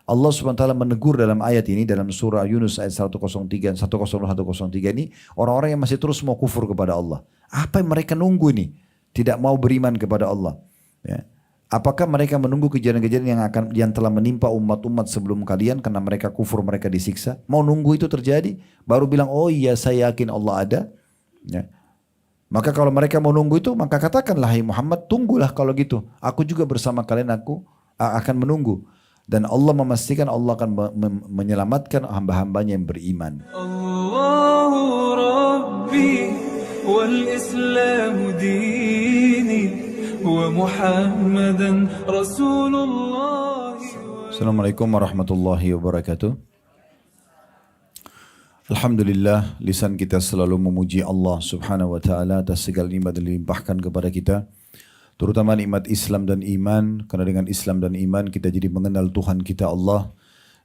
Allah subhanahu wa ta'ala menegur dalam ayat ini, dalam surah Yunus ayat 103, 101, 103 ini, orang-orang yang masih terus mau kufur kepada Allah. Apa yang mereka nunggu ini? Tidak mau beriman kepada Allah. Ya. Apakah mereka menunggu kejadian-kejadian yang telah menimpa umat-umat sebelum kalian karena mereka kufur, mereka disiksa? Mau nunggu itu terjadi? Baru bilang, oh iya saya yakin Allah ada. Ya. Maka kalau mereka mau nunggu itu, maka katakanlah, hai Muhammad, tunggulah kalau gitu. Aku juga bersama kalian, aku akan menunggu. Dan Allah memastikan Allah akan menyelamatkan hamba-hambanya yang beriman. Allahu Rabbi wal Islam dini wa Muhammadan Rasulullah. Assalamualaikum warahmatullahi wabarakatuh. Alhamdulillah, lisan kita selalu memuji Allah subhanahu wa ta'ala atas segala nikmat yang dilimpahkan kepada kita. Terutama nikmat Islam dan iman, karena dengan Islam dan iman kita jadi mengenal Tuhan kita Allah.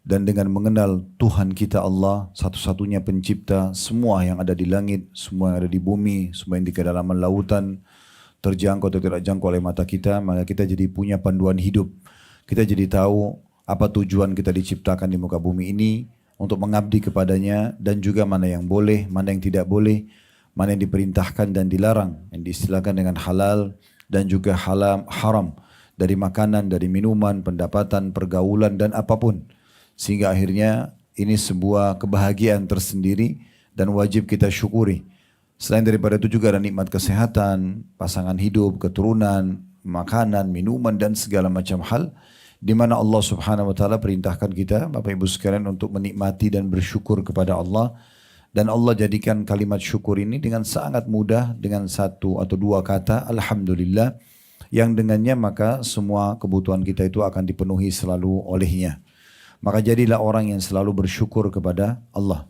Dan dengan mengenal Tuhan kita Allah, satu-satunya pencipta semua yang ada di langit, semua yang ada di bumi, semua yang di kedalaman lautan, terjangkau atau tidak jangkau oleh mata kita, maka kita jadi punya panduan hidup. Kita jadi tahu apa tujuan kita diciptakan di muka bumi ini, untuk mengabdi kepadanya, dan juga mana yang boleh, mana yang tidak boleh, mana yang diperintahkan dan dilarang, yang diistilahkan dengan halal, dan juga haram dari makanan, dari minuman, pendapatan, pergaulan dan apapun. Sehingga akhirnya ini sebuah kebahagiaan tersendiri dan wajib kita syukuri. Selain daripada itu juga ada nikmat kesehatan, pasangan hidup, keturunan, makanan, minuman dan segala macam hal di mana Allah Subhanahu wa taala perintahkan kita Bapak Ibu sekalian untuk menikmati dan bersyukur kepada Allah. Dan Allah jadikan kalimat syukur ini dengan sangat mudah, dengan satu atau dua kata, Alhamdulillah, yang dengannya maka semua kebutuhan kita itu akan dipenuhi selalu olehnya. Maka jadilah orang yang selalu bersyukur kepada Allah.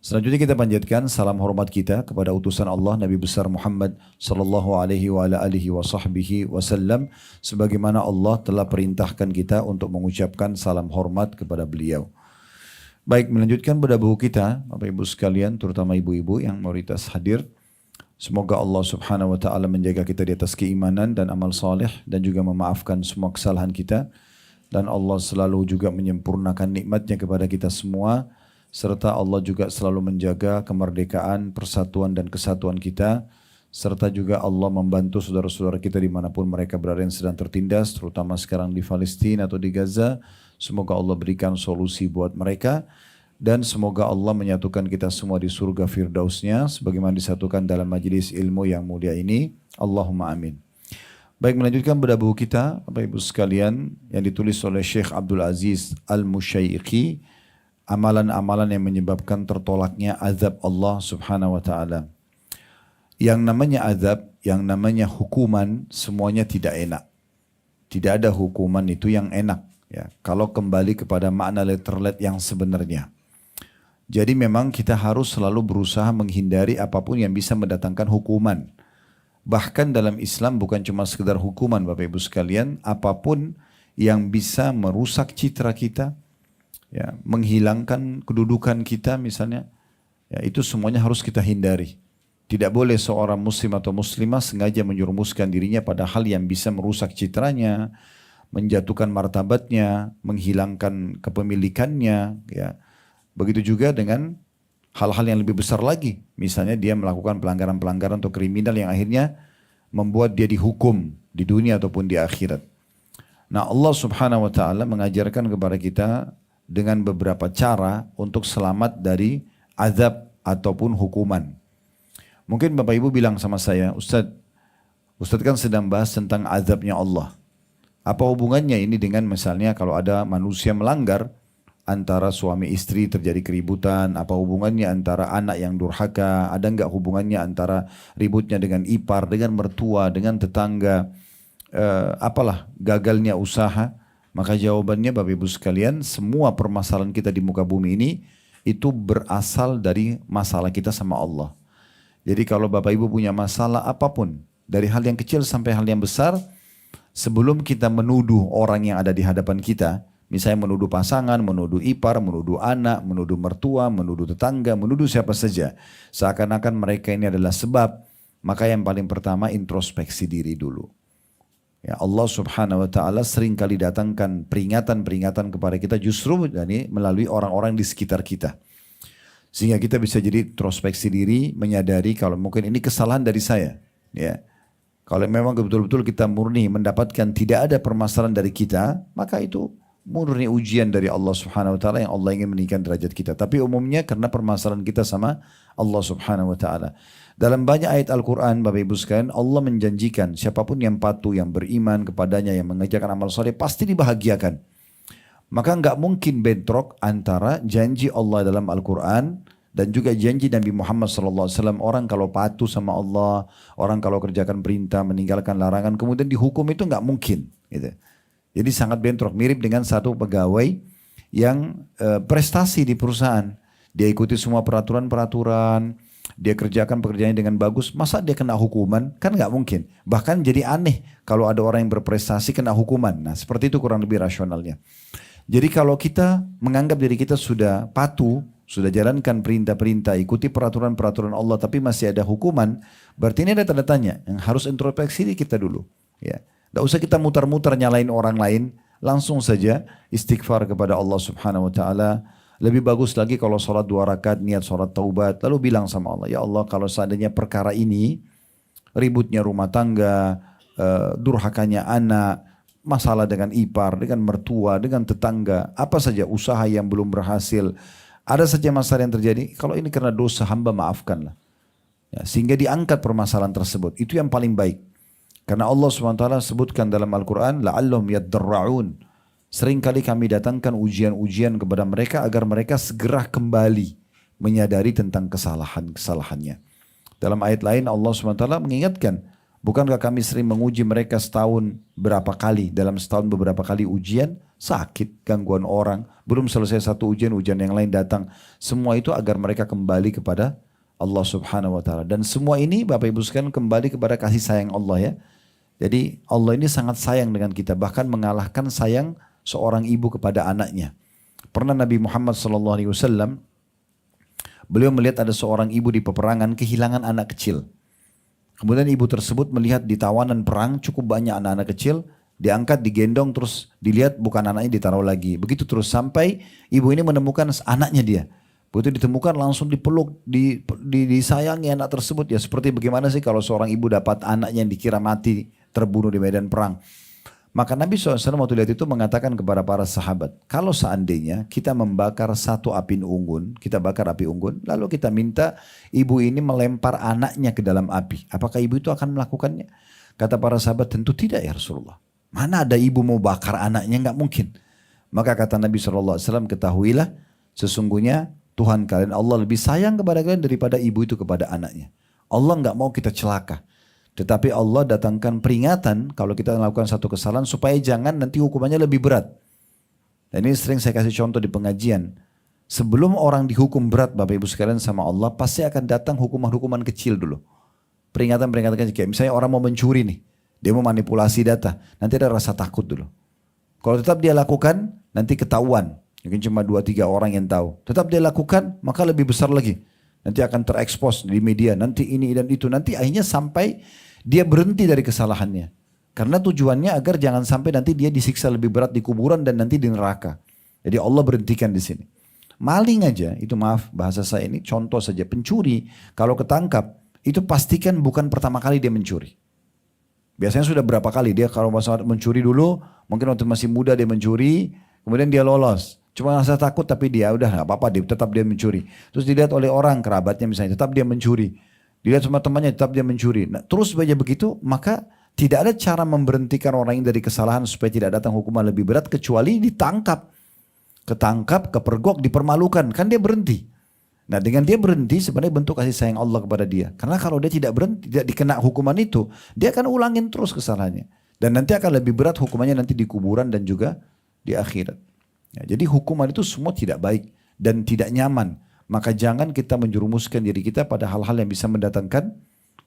Selanjutnya kita panjatkan salam hormat kita kepada utusan Allah, Nabi besar Muhammad sallallahu alaihi wa ala alihi wa sahbihi wasallam, sebagaimana Allah telah perintahkan kita untuk mengucapkan salam hormat kepada beliau. Baik, melanjutkan pada buku kita, Bapak Ibu sekalian, terutama ibu-ibu yang mayoritas hadir. Semoga Allah Subhanahu wa taala menjaga kita di atas keimanan dan amal saleh dan juga memaafkan semua kesalahan kita, dan Allah selalu juga menyempurnakan nikmatnya kepada kita semua, serta Allah juga selalu menjaga kemerdekaan, persatuan dan kesatuan kita, serta juga Allah membantu saudara-saudara kita dimanapun mereka berada yang sedang tertindas, terutama sekarang di Palestina atau di Gaza. Semoga Allah berikan solusi buat mereka, dan semoga Allah menyatukan kita semua di surga firdausnya sebagaimana disatukan dalam majelis ilmu yang mulia ini. Allahumma amin. Baik, melanjutkan pada buku kita Bapak Ibu sekalian yang ditulis oleh Syekh Abdul Aziz Al-Musyaiqi, amalan-amalan yang menyebabkan tertolaknya azab Allah Subhanahu wa taala. Yang namanya azab, yang namanya hukuman, semuanya tidak enak. Tidak ada hukuman itu yang enak. Ya, kalau kembali kepada makna letterlet yang sebenarnya. Jadi memang kita harus selalu berusaha menghindari apapun yang bisa mendatangkan hukuman. Bahkan dalam Islam bukan cuma sekedar hukuman Bapak Ibu sekalian, apapun yang bisa merusak citra kita, ya, menghilangkan kedudukan kita misalnya, ya, itu semuanya harus kita hindari. Tidak boleh seorang muslim atau muslimah sengaja menyerumuskan dirinya pada hal yang bisa merusak citranya, menjatuhkan martabatnya, menghilangkan kepemilikannya, ya. Begitu juga dengan hal-hal yang lebih besar lagi. Misalnya dia melakukan pelanggaran-pelanggaran atau kriminal yang akhirnya membuat dia dihukum di dunia ataupun di akhirat. Nah, Allah Subhanahu wa taala mengajarkan kepada kita dengan beberapa cara untuk selamat dari azab ataupun hukuman. Mungkin Bapak Ibu bilang sama saya, Ustadz kan sedang bahas tentang azabnya Allah. Apa hubungannya ini dengan misalnya kalau ada manusia melanggar, antara suami istri terjadi keributan, apa hubungannya antara anak yang durhaka, ada enggak hubungannya antara ributnya dengan ipar, dengan mertua, dengan tetangga, apalah gagalnya usaha? Maka jawabannya Bapak Ibu sekalian, semua permasalahan kita di muka bumi ini itu berasal dari masalah kita sama Allah. Jadi kalau Bapak Ibu punya masalah apapun, dari hal yang kecil sampai hal yang besar, sebelum kita menuduh orang yang ada di hadapan kita, misalnya menuduh pasangan, menuduh ipar, menuduh anak, menuduh mertua, menuduh tetangga, menuduh siapa saja, seakan-akan mereka ini adalah sebab, maka yang paling pertama introspeksi diri dulu. Ya, Allah Subhanahu wa taala sering kali datangkan peringatan-peringatan kepada kita justru melalui orang-orang di sekitar kita. Sehingga kita bisa jadi introspeksi diri, menyadari kalau mungkin ini kesalahan dari saya. Ya. Kalau memang betul-betul kita murni mendapatkan tidak ada permasalahan dari kita, maka itu murni ujian dari Allah Subhanahu wa taala yang Allah ingin meninggikan derajat kita. Tapi umumnya karena permasalahan kita sama Allah Subhanahu wa taala. Dalam banyak ayat Al-Quran, Bapak Ibu sekalian, Allah menjanjikan siapapun yang patuh, yang beriman kepadanya, yang mengerjakan amal soleh, pasti dibahagiakan. Maka nggak mungkin bentrok antara janji Allah dalam Al-Quran dan juga janji Nabi Muhammad SAW. Orang kalau patuh sama Allah, orang kalau kerjakan perintah, meninggalkan larangan, kemudian dihukum itu nggak mungkin. Gitu. Jadi sangat bentrok, mirip dengan satu pegawai yang prestasi di perusahaan. Dia ikuti semua peraturan-peraturan, dia kerjakan pekerjaannya dengan bagus, masa dia kena hukuman? Kan nggak mungkin. Bahkan jadi aneh kalau ada orang yang berprestasi kena hukuman. Nah seperti itu kurang lebih rasionalnya. Jadi kalau kita menganggap diri kita sudah patuh, sudah jalankan perintah-perintah, ikuti peraturan-peraturan Allah, tapi masih ada hukuman, berarti ini ada tanda tanya. Yang harus introspeksi diri kita dulu. Ya. Nggak usah kita muter-muter nyalain orang lain, langsung saja istighfar kepada Allah Subhanahu Wa Taala. Lebih bagus lagi kalau sholat 2 rakaat niat sholat taubat. Lalu bilang sama Allah, ya Allah kalau seandainya perkara ini, ributnya rumah tangga, durhakanya anak, masalah dengan ipar, dengan mertua, dengan tetangga, apa saja usaha yang belum berhasil, ada saja masalah yang terjadi, kalau ini karena dosa hamba maafkanlah. Ya, sehingga diangkat permasalahan tersebut. Itu yang paling baik. Karena Allah SWT sebutkan dalam Al-Quran, la'allahum yaddarra'un. Seringkali kami datangkan ujian-ujian kepada mereka agar mereka segera kembali menyadari tentang kesalahan-kesalahannya. Dalam ayat lain Allah SWT mengingatkan, bukankah kami sering menguji mereka setahun berapa kali, dalam setahun beberapa kali ujian, sakit, gangguan orang, belum selesai satu ujian, ujian yang lain datang. Semua itu agar mereka kembali kepada Allah Subhanahu wa taala. Dan semua ini Bapak Ibu sekalian kembali kepada kasih sayang Allah ya. Jadi Allah ini sangat sayang dengan kita, bahkan mengalahkan sayang seorang ibu kepada anaknya. Pernah Nabi Muhammad SAW, beliau melihat ada seorang ibu di peperangan kehilangan anak kecil. Kemudian ibu tersebut melihat di tawanan perang cukup banyak anak-anak kecil, diangkat, digendong, terus dilihat bukan anaknya ditaruh lagi. Begitu terus sampai ibu ini menemukan anaknya dia. Begitu ditemukan langsung dipeluk, disayangi anak tersebut. Ya seperti bagaimana sih kalau seorang ibu dapat anaknya yang dikira mati, terbunuh di medan perang. Maka Nabi SAW waktu lihat itu mengatakan kepada para sahabat, kalau seandainya kita membakar satu api unggun, kita bakar api unggun, lalu kita minta ibu ini melempar anaknya ke dalam api, apakah ibu itu akan melakukannya? Kata para sahabat, tentu tidak ya Rasulullah. Mana ada ibu mau bakar anaknya, nggak mungkin. Maka kata Nabi SAW, ketahuilah sesungguhnya Tuhan kalian Allah lebih sayang kepada kalian daripada ibu itu kepada anaknya. Allah nggak mau kita celaka. Tetapi Allah datangkan peringatan kalau kita melakukan satu kesalahan supaya jangan nanti hukumannya lebih berat. Dan ini sering saya kasih contoh di pengajian. Sebelum orang dihukum berat Bapak Ibu sekalian sama Allah, pasti akan datang hukuman-hukuman kecil dulu. Peringatan-peringatan kecil. Kayak misalnya orang mau mencuri nih. Dia mau manipulasi data. Nanti ada rasa takut dulu. Kalau tetap dia lakukan, nanti ketahuan. Mungkin cuma 2-3 orang yang tahu. Tetap dia lakukan, maka lebih besar lagi. Nanti akan terekspos di media. Nanti ini dan itu. Nanti akhirnya sampai dia berhenti dari kesalahannya. Karena tujuannya agar jangan sampai nanti dia disiksa lebih berat di kuburan dan nanti di neraka. Jadi Allah berhentikan di sini. Maling aja, itu maaf bahasa saya ini contoh saja. Pencuri, kalau ketangkap, itu pastikan bukan pertama kali dia mencuri. Biasanya sudah berapa kali dia kalau masa mencuri dulu, mungkin waktu masih muda dia mencuri, kemudian dia lolos. Cuma rasa takut tapi dia udah gak apa-apa, tetap dia mencuri. Terus dilihat oleh orang, kerabatnya misalnya, tetap dia mencuri. Dilihat sama temannya tetap dia mencuri. Nah, terus saja begitu, maka tidak ada cara memberhentikan orang ini dari kesalahan supaya tidak datang hukuman lebih berat kecuali ditangkap. Ketangkap, kepergok, dipermalukan. Kan dia berhenti. Nah dengan dia berhenti sebenarnya bentuk kasih sayang Allah kepada dia. Karena kalau dia tidak berhenti, tidak dikena hukuman itu, dia akan ulangin terus kesalahannya. Dan nanti akan lebih berat hukumannya nanti di kuburan dan juga di akhirat. Ya, jadi hukuman itu semua tidak baik dan tidak nyaman. Maka jangan kita menjerumuskan diri kita pada hal-hal yang bisa mendatangkan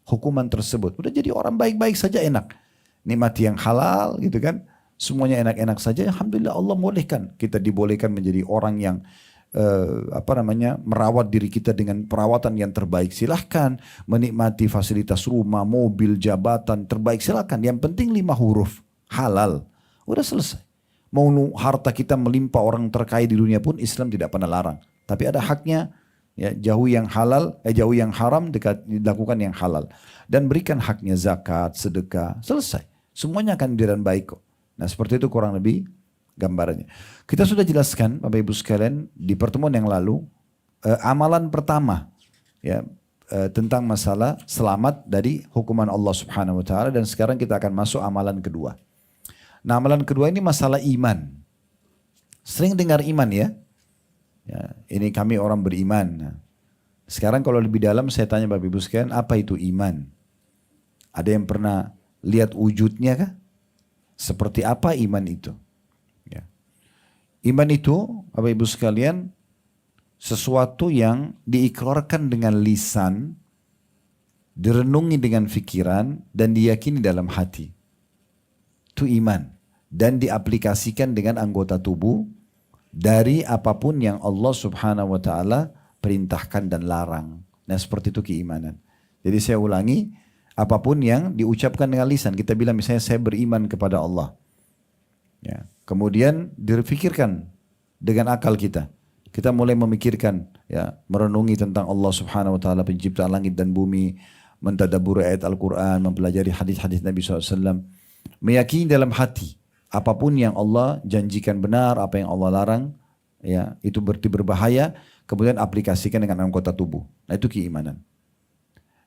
hukuman tersebut. Udah jadi orang baik-baik saja enak. Nikmati yang halal gitu kan. Semuanya enak-enak saja. Alhamdulillah Allah bolehkan. Kita dibolehkan menjadi orang yang merawat diri kita dengan perawatan yang terbaik. Silahkan menikmati fasilitas rumah, mobil, jabatan terbaik. Silahkan. Yang penting 5 huruf. halal. Udah selesai. Mau harta kita melimpah orang terkaya di dunia pun Islam tidak pernah larang. Tapi ada haknya, ya, jauhi yang haram, dilakukan yang halal. Dan berikan haknya zakat, sedekah, selesai. Semuanya akan dengan baik kok. Nah seperti itu kurang lebih gambarannya. Kita sudah jelaskan Bapak Ibu sekalian di pertemuan yang lalu, amalan pertama ya tentang masalah selamat dari hukuman Allah Subhanahu wa taala, dan sekarang kita akan masuk amalan kedua. Nah, amalan kedua ini masalah iman. Sering dengar iman ya. Ya, ini kami orang beriman. Nah, sekarang kalau lebih dalam saya tanya Bapak Ibu sekalian, apa itu iman? Ada yang pernah lihat wujudnya kah? Seperti apa iman itu? Ya. Iman itu Bapak Ibu sekalian sesuatu yang diikrarkan dengan lisan, direnungi dengan fikiran, dan diyakini dalam hati. Itu iman. Dan diaplikasikan dengan anggota tubuh dari apapun yang Allah Subhanahu wa ta'ala perintahkan dan larang. Nah seperti itu keimanan. Jadi saya ulangi, apapun yang diucapkan dengan lisan. Kita bilang misalnya saya beriman kepada Allah. Ya. Kemudian difikirkan dengan akal kita. Kita mulai memikirkan, ya, merenungi tentang Allah Subhanahu wa taala pencipta langit dan bumi, mentadabburi ayat Al-Qur'an, mempelajari hadis-hadis Nabi SAW, meyakini dalam hati apapun yang Allah janjikan benar, apa yang Allah larang, ya, itu berarti berbahaya, kemudian aplikasikan dengan anggota tubuh. Nah, itu keimanan.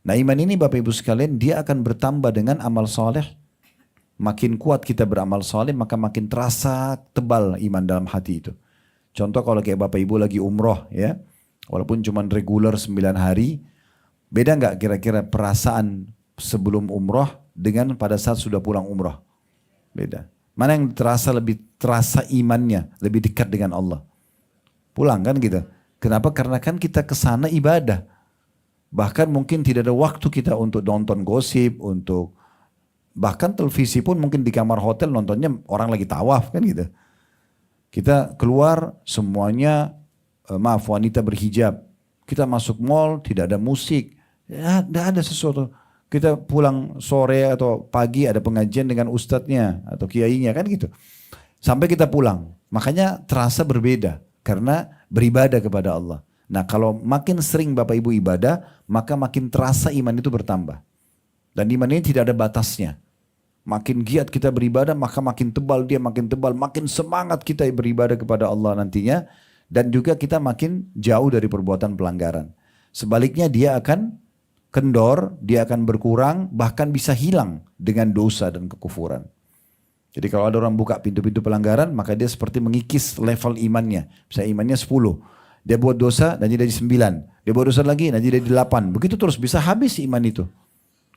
Nah, iman ini Bapak Ibu sekalian dia akan bertambah dengan amal soleh. Makin kuat kita beramal soleh, maka makin terasa tebal iman dalam hati itu. Contoh kalau kayak Bapak Ibu lagi umroh ya, walaupun cuma reguler 9 hari, beda nggak kira-kira perasaan sebelum umroh dengan pada saat sudah pulang umroh? Beda. Mana yang lebih terasa imannya, lebih dekat dengan Allah? Pulang kan gitu. Kenapa? Karena kan kita kesana ibadah. Bahkan mungkin tidak ada waktu kita untuk nonton gosip, untuk bahkan televisi pun mungkin di kamar hotel nontonnya orang lagi tawaf kan gitu. Kita keluar semuanya, wanita berhijab. Kita masuk mall, tidak ada musik. Ya, tidak ada sesuatu. Kita pulang sore atau pagi ada pengajian dengan ustadznya atau kiainya kan gitu. Sampai kita pulang. Makanya terasa berbeda. Karena beribadah kepada Allah. Nah kalau makin sering Bapak Ibu ibadah, maka makin terasa iman itu bertambah. Dan iman ini tidak ada batasnya. Makin giat kita beribadah, maka makin tebal dia, makin tebal, makin semangat kita beribadah kepada Allah nantinya. Dan juga kita makin jauh dari perbuatan pelanggaran. Sebaliknya dia akan kendor, dia akan berkurang, bahkan bisa hilang dengan dosa dan kekufuran. Jadi kalau ada orang buka pintu-pintu pelanggaran, maka dia seperti mengikis level imannya. Misalnya imannya 10, dia buat dosa dan jadi 9. Dia buat dosa lagi dan jadi 8. Begitu terus, bisa habis iman itu.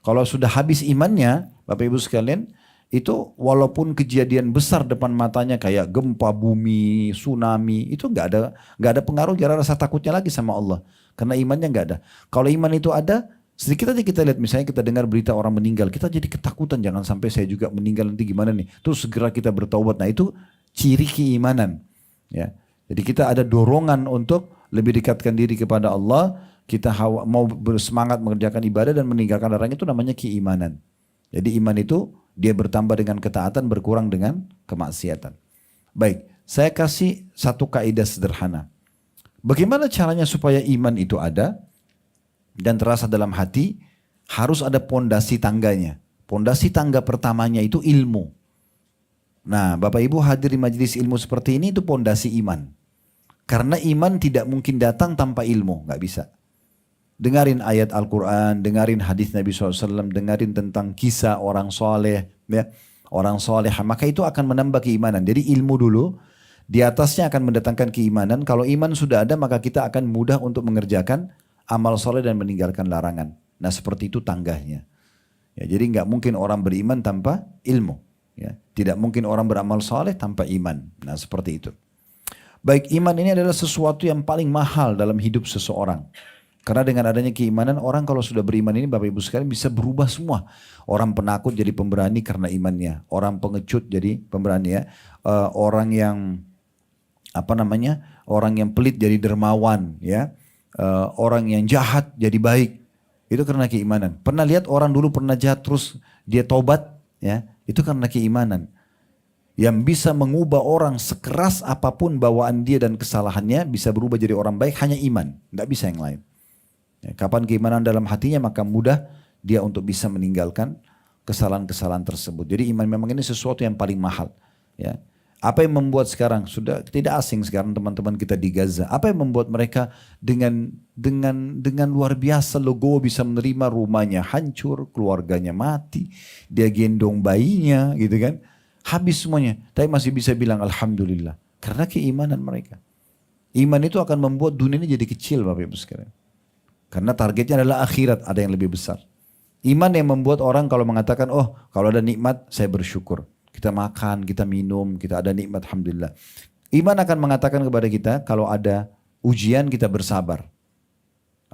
Kalau sudah habis imannya, Bapak Ibu sekalian, itu walaupun kejadian besar depan matanya kayak gempa bumi, tsunami, itu nggak ada pengaruh, nggak ada rasa takutnya lagi sama Allah, karena imannya nggak ada. Kalau iman itu ada, sedikit aja kita lihat, misalnya kita dengar berita orang meninggal, kita jadi ketakutan, jangan sampai saya juga meninggal nanti gimana nih. Terus segera kita bertaubat. Nah itu ciri keimanan. Ya, jadi kita ada dorongan untuk lebih dekatkan diri kepada Allah. Kita mau bersemangat mengerjakan ibadah dan meninggalkan larangan, itu namanya keimanan. Jadi iman itu dia bertambah dengan ketaatan, berkurang dengan kemaksiatan. Baik, saya kasih satu kaidah sederhana. Bagaimana caranya supaya iman itu ada dan terasa dalam hati? Harus ada pondasi tangganya. Pondasi tangga pertamanya itu ilmu. Nah, Bapak Ibu hadir di majelis ilmu seperti ini, itu pondasi iman. Karena iman tidak mungkin datang tanpa ilmu, nggak bisa. Dengarin ayat Al-Quran, dengarin hadis Nabi SAW, dengarin tentang kisah orang soleh, ya, orang soleh, maka itu akan menambah keimanan. Jadi ilmu dulu, di atasnya akan mendatangkan keimanan. Kalau iman sudah ada, maka kita akan mudah untuk mengerjakan amal soleh dan meninggalkan larangan. Nah seperti itu tangganya. Ya, jadi nggak mungkin orang beriman tanpa ilmu. Ya, tidak mungkin orang beramal soleh tanpa iman. Nah seperti itu. Baik, iman ini adalah sesuatu yang paling mahal dalam hidup seseorang. Karena dengan adanya keimanan, orang kalau sudah beriman ini Bapak Ibu sekalian bisa berubah semua. Orang penakut jadi pemberani karena imannya. Orang pengecut jadi pemberani ya. Orang yang orang yang pelit jadi dermawan ya. Orang yang jahat jadi baik. Itu karena keimanan. Pernah lihat orang dulu pernah jahat terus dia tobat ya. Itu karena keimanan. Yang bisa mengubah orang sekeras apapun bawaan dia dan kesalahannya, bisa berubah jadi orang baik hanya iman. Tidak bisa yang lain. Ya, kapan keimanan dalam hatinya, maka mudah dia untuk bisa meninggalkan kesalahan-kesalahan tersebut. Jadi iman memang ini sesuatu yang paling mahal. Ya. Apa yang membuat sekarang, sudah tidak asing sekarang teman-teman kita di Gaza, apa yang membuat mereka dengan luar biasa legowo bisa menerima rumahnya hancur, keluarganya mati, dia gendong bayinya gitu kan, habis semuanya, tapi masih bisa bilang Alhamdulillah, karena keimanan mereka. Iman itu akan membuat dunia ini jadi kecil Bapak Ibu sekalian. Karena targetnya adalah akhirat, ada yang lebih besar. Iman yang membuat orang kalau mengatakan, oh kalau ada nikmat saya bersyukur. Kita makan, kita minum, kita ada nikmat, Alhamdulillah. Iman akan mengatakan kepada kita, kalau ada ujian kita bersabar.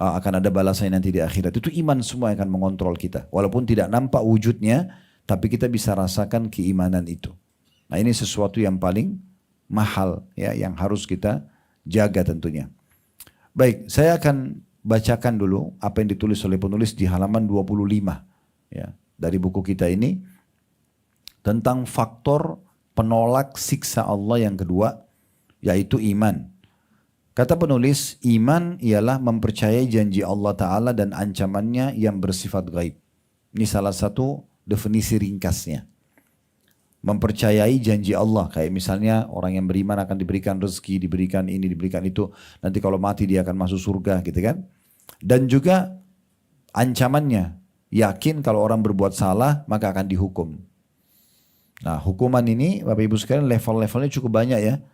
Akan ada balasannya nanti di akhirat. Itu iman semua yang akan mengontrol kita. Walaupun tidak nampak wujudnya, tapi kita bisa rasakan keimanan itu. Nah ini sesuatu yang paling mahal, ya, yang harus kita jaga tentunya. Baik, saya akan bacakan dulu apa yang ditulis oleh penulis di halaman 25. Ya, dari buku kita ini. Tentang faktor penolak siksa Allah yang kedua, yaitu iman. Kata penulis, iman ialah mempercayai janji Allah Ta'ala dan ancamannya yang bersifat gaib. Ini salah satu definisi ringkasnya. Mempercayai janji Allah, kayak misalnya orang yang beriman akan diberikan rezeki, diberikan ini, diberikan itu. Nanti kalau mati dia akan masuk surga gitu kan. Dan juga ancamannya, yakin kalau orang berbuat salah maka akan dihukum. Nah hukuman ini Bapak Ibu sekalian level-levelnya cukup banyak ya.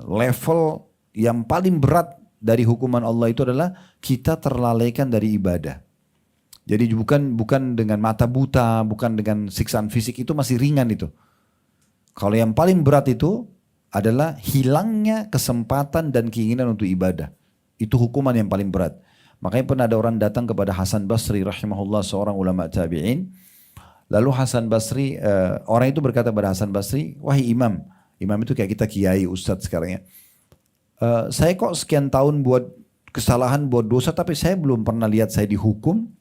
Level yang paling berat dari hukuman Allah itu adalah kita terlalaikan dari ibadah. Jadi bukan dengan mata buta, bukan dengan siksaan fisik, itu masih ringan itu. Kalau yang paling berat itu adalah hilangnya kesempatan dan keinginan untuk ibadah. Itu hukuman yang paling berat. Makanya pernah ada orang datang kepada Hasan Basri rahimahullah, seorang ulama tabi'in. Lalu Hasan Basri, orang itu berkata pada Hasan Basri, wahai imam, imam itu kayak kita kiai, ustadz sekarang ya. Saya kok sekian tahun buat kesalahan, buat dosa, tapi saya belum pernah lihat saya dihukum.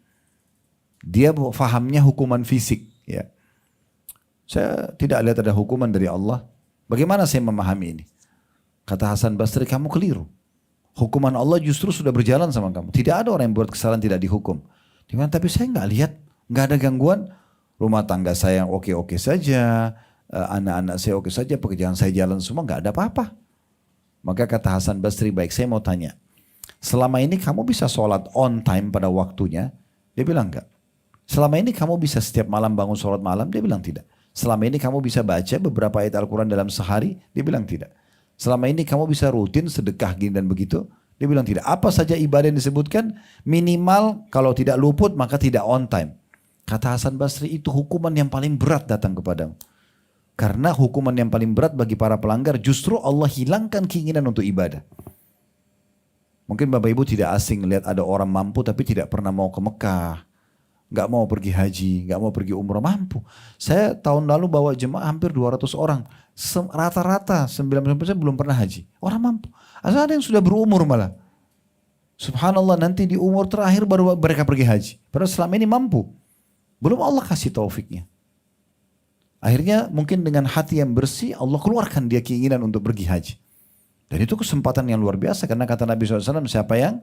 Dia fahamnya hukuman fisik. Ya. Saya tidak lihat ada hukuman dari Allah. Bagaimana saya memahami ini? Kata Hasan Basri, kamu keliru. Hukuman Allah justru sudah berjalan sama kamu. Tidak ada orang yang buat kesalahan tidak dihukum. Dia bilang, tapi saya nggak lihat, nggak ada gangguan. Rumah tangga saya yang oke-oke saja, anak-anak saya oke saja, pekerjaan saya jalan semua, nggak ada apa-apa. Maka kata Hasan Basri, baik saya mau tanya, selama ini kamu bisa sholat on time pada waktunya? Dia bilang enggak. Selama ini kamu bisa setiap malam bangun sholat malam? Dia bilang tidak. Selama ini kamu bisa baca beberapa ayat Al-Quran dalam sehari? Dia bilang tidak. Selama ini kamu bisa rutin sedekah gini dan begitu? Dia bilang tidak. Apa saja ibadah yang disebutkan, minimal kalau tidak luput maka tidak on time. Kata Hasan Basri, itu hukuman yang paling berat datang kepadamu. Karena hukuman yang paling berat bagi para pelanggar justru Allah hilangkan keinginan untuk ibadah. Mungkin Bapak Ibu tidak asing lihat ada orang mampu tapi tidak pernah mau ke Mekah. Gak mau pergi haji, gak mau pergi umrah, mampu. Saya tahun lalu bawa jemaah hampir 200 orang. Rata-rata 90% belum pernah haji. Orang mampu. Asal ada yang sudah berumur malah. Subhanallah, nanti di umur terakhir baru mereka pergi haji. Padahal selama ini mampu. Belum Allah kasih taufiknya. Akhirnya mungkin dengan hati yang bersih Allah keluarkan dia keinginan untuk pergi haji. Dan itu kesempatan yang luar biasa. Karena kata Nabi SAW, siapa yang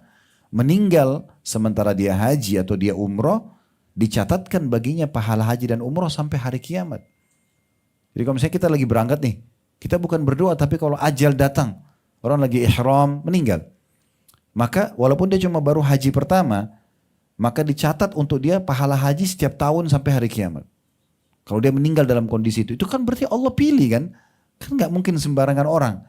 meninggal sementara dia haji atau dia umroh, dicatatkan baginya pahala haji dan umroh sampai hari kiamat. Jadi kalau misalnya kita lagi berangkat nih, kita bukan berdoa, tapi kalau ajal datang, orang lagi ihram meninggal, maka walaupun dia cuma baru haji pertama, maka dicatat untuk dia pahala haji setiap tahun sampai hari kiamat. Kalau dia meninggal dalam kondisi itu kan berarti Allah pilih kan? Kan nggak mungkin sembarangan orang.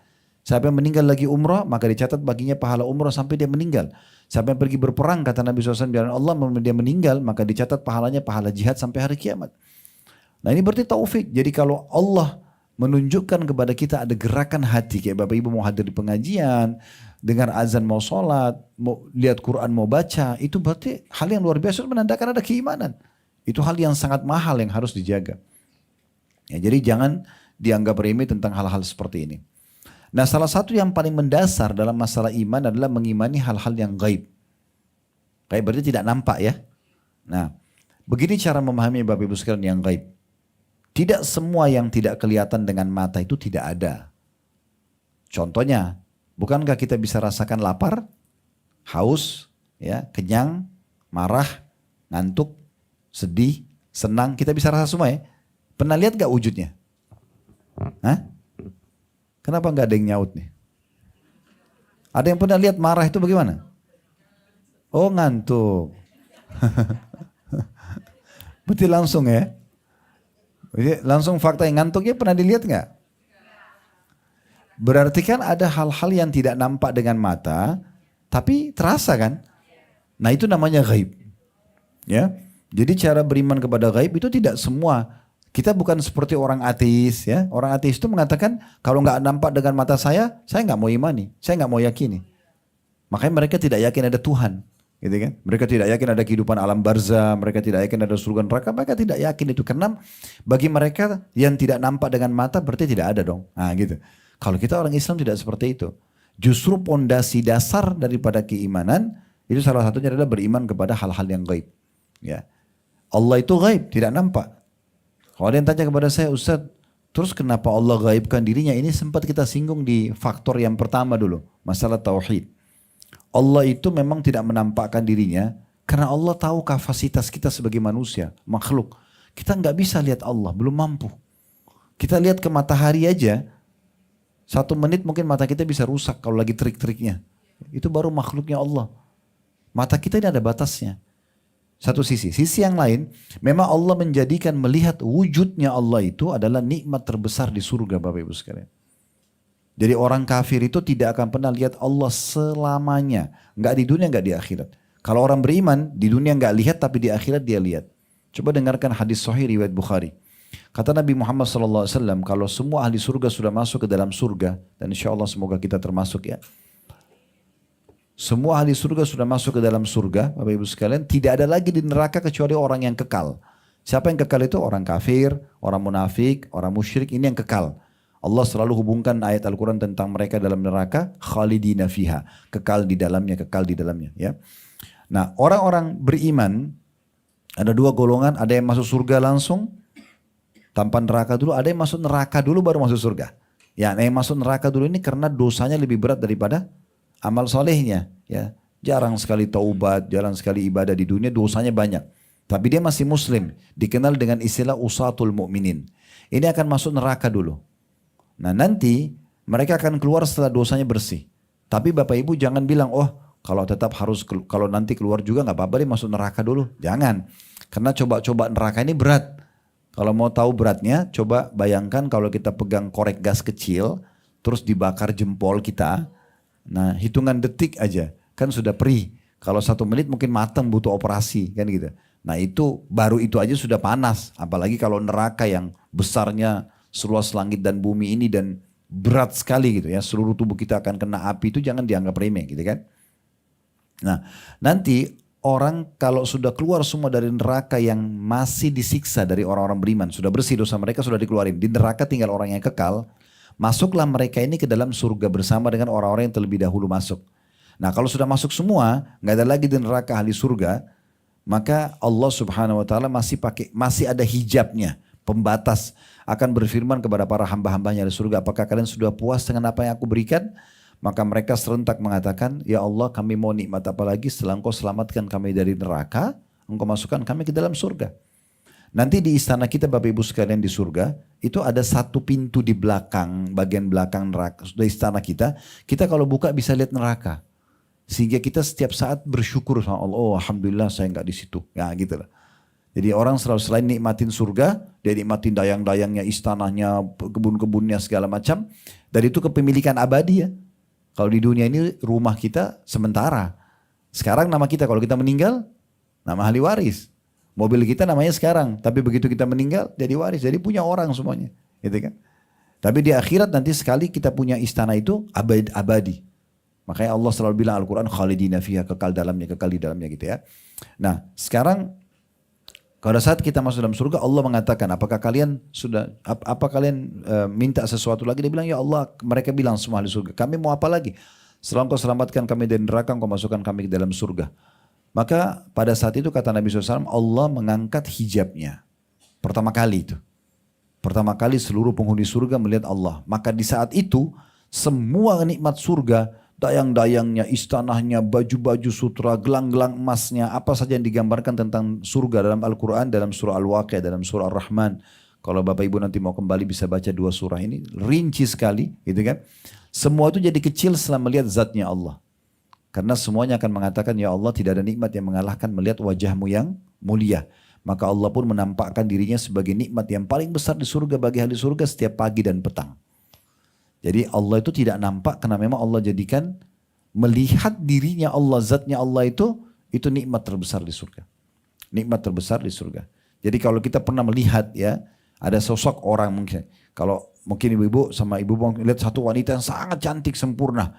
Siapa yang meninggal lagi umrah, maka dicatat baginya pahala umrah sampai dia meninggal. Siapa yang pergi berperang, kata Nabi SAW, biar Allah dia meninggal, maka dicatat pahalanya pahala jihad sampai hari kiamat. Nah ini berarti taufik. Jadi kalau Allah menunjukkan kepada kita ada gerakan hati, kayak Bapak Ibu mau hadir di pengajian, dengar azan mau sholat, mau lihat Quran mau baca, itu berarti hal yang luar biasa, menandakan ada keimanan. Itu hal yang sangat mahal yang harus dijaga. Ya, jadi jangan dianggap remeh tentang hal-hal seperti ini. Nah salah satu yang paling mendasar dalam masalah iman adalah mengimani hal-hal yang gaib. Gaib berarti tidak nampak ya. Nah begini cara memahami Bapak Ibu sekalian yang gaib. Tidak semua yang tidak kelihatan dengan mata itu tidak ada. Contohnya, bukankah kita bisa rasakan lapar, haus, ya, kenyang, marah, ngantuk, sedih, senang, kita bisa rasa semua ya. Pernah lihat gak wujudnya? Hah? Kenapa gak ada yang nyaut nih? Ada yang pernah lihat marah itu bagaimana? Oh, ngantuk. Berarti langsung ya. Langsung fakta yang ngantuknya pernah dilihat nggak? Berarti kan ada hal-hal yang tidak nampak dengan mata, tapi terasa kan? Nah itu namanya gaib. Ya, jadi cara beriman kepada gaib itu tidak semua. Kita bukan seperti orang ateis ya. Orang ateis itu mengatakan kalau nggak nampak dengan mata saya nggak mau imani, saya nggak mau yakini. Makanya mereka tidak yakin ada Tuhan. Gitu kan? Mereka tidak yakin ada kehidupan alam barzah, mereka tidak yakin ada surga neraka, mereka tidak yakin itu karena bagi mereka yang tidak nampak dengan mata berarti tidak ada dong. Nah gitu. Kalau kita orang Islam tidak seperti itu. Justru pondasi dasar daripada keimanan itu salah satunya adalah beriman kepada hal-hal yang gaib. Ya. Allah itu gaib, tidak nampak. Kalau ada yang tanya kepada saya, Ustaz, terus kenapa Allah gaibkan dirinya? Ini sempat kita singgung di faktor yang pertama dulu, masalah tauhid. Allah itu memang tidak menampakkan dirinya karena Allah tahu kapasitas kita sebagai manusia, makhluk. Kita nggak bisa lihat Allah, belum mampu. Kita lihat ke matahari aja, 1 menit mungkin mata kita bisa rusak kalau lagi terik-teriknya. Itu baru makhluknya Allah. Mata kita ini ada batasnya. Satu sisi. Sisi yang lain, memang Allah menjadikan melihat wujudnya Allah itu adalah nikmat terbesar di surga Bapak Ibu sekalian. Jadi orang kafir itu tidak akan pernah lihat Allah selamanya. Nggak di dunia, nggak di akhirat. Kalau orang beriman, di dunia nggak lihat tapi di akhirat dia lihat. Coba dengarkan hadis sahih riwayat Bukhari. Kata Nabi Muhammad SAW, kalau semua ahli surga sudah masuk ke dalam surga, dan insya Allah semoga kita termasuk ya. Semua ahli surga sudah masuk ke dalam surga, Bapak Ibu sekalian, tidak ada lagi di neraka kecuali orang yang kekal. Siapa yang kekal itu? Orang kafir, orang munafik, orang musyrik, ini yang kekal. Allah selalu hubungkan ayat Al-Quran tentang mereka dalam neraka, khalidina fiha, kekal di dalamnya, ya. Nah, orang-orang beriman ada 2 golongan, ada yang masuk surga langsung tanpa neraka dulu, ada yang masuk neraka dulu baru masuk surga. Ya, yang masuk neraka dulu ini karena dosanya lebih berat daripada amal solehnya, ya. Jarang sekali taubat, jarang sekali ibadah di dunia, dosanya banyak. Tapi dia masih muslim, dikenal dengan istilah usatul mu'minin. Ini akan masuk neraka dulu. Nah nanti mereka akan keluar setelah dosanya bersih. Tapi Bapak Ibu jangan bilang, oh kalau tetap harus, kalau nanti keluar juga nggak apa-apa deh masuk neraka dulu. Jangan. Karena coba-coba neraka ini berat. Kalau mau tahu beratnya, coba bayangkan kalau kita pegang korek gas kecil, terus dibakar jempol kita. Nah hitungan detik aja, kan sudah perih. Kalau 1 menit mungkin matang butuh operasi, kan gitu. Nah itu, baru itu aja sudah panas. Apalagi kalau neraka yang besarnya seluas langit dan bumi ini dan berat sekali gitu ya, seluruh tubuh kita akan kena api, itu jangan dianggap remeh gitu kan. Nah nanti orang kalau sudah keluar semua dari neraka yang masih disiksa dari orang-orang beriman, sudah bersih dosa mereka sudah dikeluarin, di neraka tinggal orang yang kekal, masuklah mereka ini ke dalam surga bersama dengan orang-orang yang terlebih dahulu masuk. Nah kalau sudah masuk semua, nggak ada lagi di neraka ahli surga, maka Allah Subhanahu Wa Taala masih ada hijabnya, pembatas, akan berfirman kepada para hamba-hambanya di surga, apakah kalian sudah puas dengan apa yang aku berikan? Maka mereka serentak mengatakan, ya Allah kami mau nikmat apa lagi setelah engkau selamatkan kami dari neraka, engkau masukkan kami ke dalam surga. Nanti di istana kita Bapak Ibu sekalian di surga, itu ada 1 pintu di belakang, bagian belakang neraka, di istana kita kalau buka bisa lihat neraka. Sehingga kita setiap saat bersyukur sama Allah, oh alhamdulillah saya nggak di situ, ya gitu lah. Jadi orang selalu selain nikmatin surga, dia nikmatin dayang-dayangnya, istananya, kebun-kebunnya segala macam. Dan itu kepemilikan abadi ya. Kalau di dunia ini rumah kita sementara. Sekarang nama kita kalau kita meninggal, nama ahli waris. Mobil kita namanya sekarang, tapi begitu kita meninggal jadi waris, jadi punya orang semuanya. Gitu kan? Tapi di akhirat nanti sekali kita punya istana itu abadi. Makanya Allah selalu bilang Al-Quran, khalidina fiha, kekal di dalamnya gitu ya. Nah sekarang, pada saat kita masuk dalam surga, Allah mengatakan, apakah kalian minta sesuatu lagi? Dia bilang, ya Allah, mereka bilang semua ahli surga, kami mau apa lagi? Setelah engkau selamatkan kami dari neraka, engkau masukkan kami ke dalam surga. Maka pada saat itu kata Nabi SAW, Allah mengangkat hijabnya. Pertama kali itu. Pertama kali seluruh penghuni surga melihat Allah. Maka di saat itu semua nikmat surga, dayang-dayangnya, istanahnya, baju-baju sutra, gelang-gelang emasnya, apa saja yang digambarkan tentang surga dalam Al-Quran, dalam surah Al-Waqiah, dalam surah Ar-Rahman. Kalau Bapak Ibu nanti mau kembali bisa baca dua surah ini, rinci sekali gitu kan. Semua itu jadi kecil setelah melihat zatnya Allah. Karena semuanya akan mengatakan, ya Allah tidak ada nikmat yang mengalahkan melihat wajahmu yang mulia. Maka Allah pun menampakkan dirinya sebagai nikmat yang paling besar di surga bagi ahli surga setiap pagi dan petang. Jadi Allah itu tidak nampak karena memang Allah jadikan melihat dirinya Allah, zatnya Allah itu nikmat terbesar di surga. Nikmat terbesar di surga. Jadi kalau kita pernah melihat ya, ada sosok orang mungkin. Kalau mungkin ibu-ibu sama ibu lihat satu wanita yang sangat cantik, sempurna.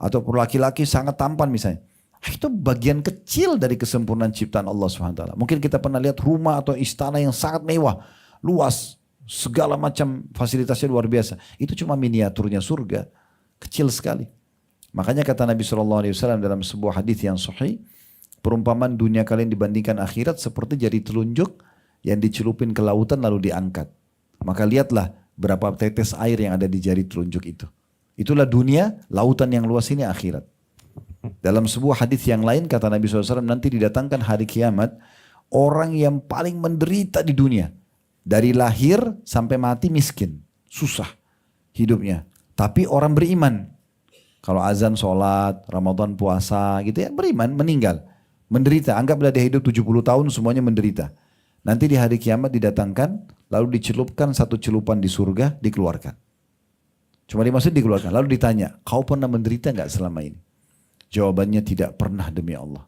Atau laki-laki sangat tampan misalnya. Itu bagian kecil dari kesempurnaan ciptaan Allah SWT. Mungkin kita pernah lihat rumah atau istana yang sangat mewah, luas, segala macam fasilitasnya luar biasa. Itu cuma miniaturnya surga, kecil sekali. Makanya kata Nabi SAW dalam sebuah hadis yang sahih, perumpamaan dunia kalian dibandingkan akhirat seperti jari telunjuk yang dicelupin ke lautan lalu diangkat. Maka lihatlah berapa tetes air yang ada di jari telunjuk itu. Itulah dunia, lautan yang luas ini akhirat. Dalam sebuah hadis yang lain kata Nabi SAW, nanti didatangkan hari kiamat orang yang paling menderita di dunia. Dari lahir sampai mati miskin, susah hidupnya. Tapi orang beriman. Kalau azan sholat, Ramadan puasa gitu ya, beriman, meninggal. Menderita, anggaplah dia hidup 70 tahun semuanya menderita. Nanti di hari kiamat didatangkan, lalu dicelupkan satu celupan di surga, dikeluarkan. Cuma dimasukin dikeluarkan. Lalu ditanya, kau pernah menderita enggak selama ini? Jawabannya tidak pernah demi Allah.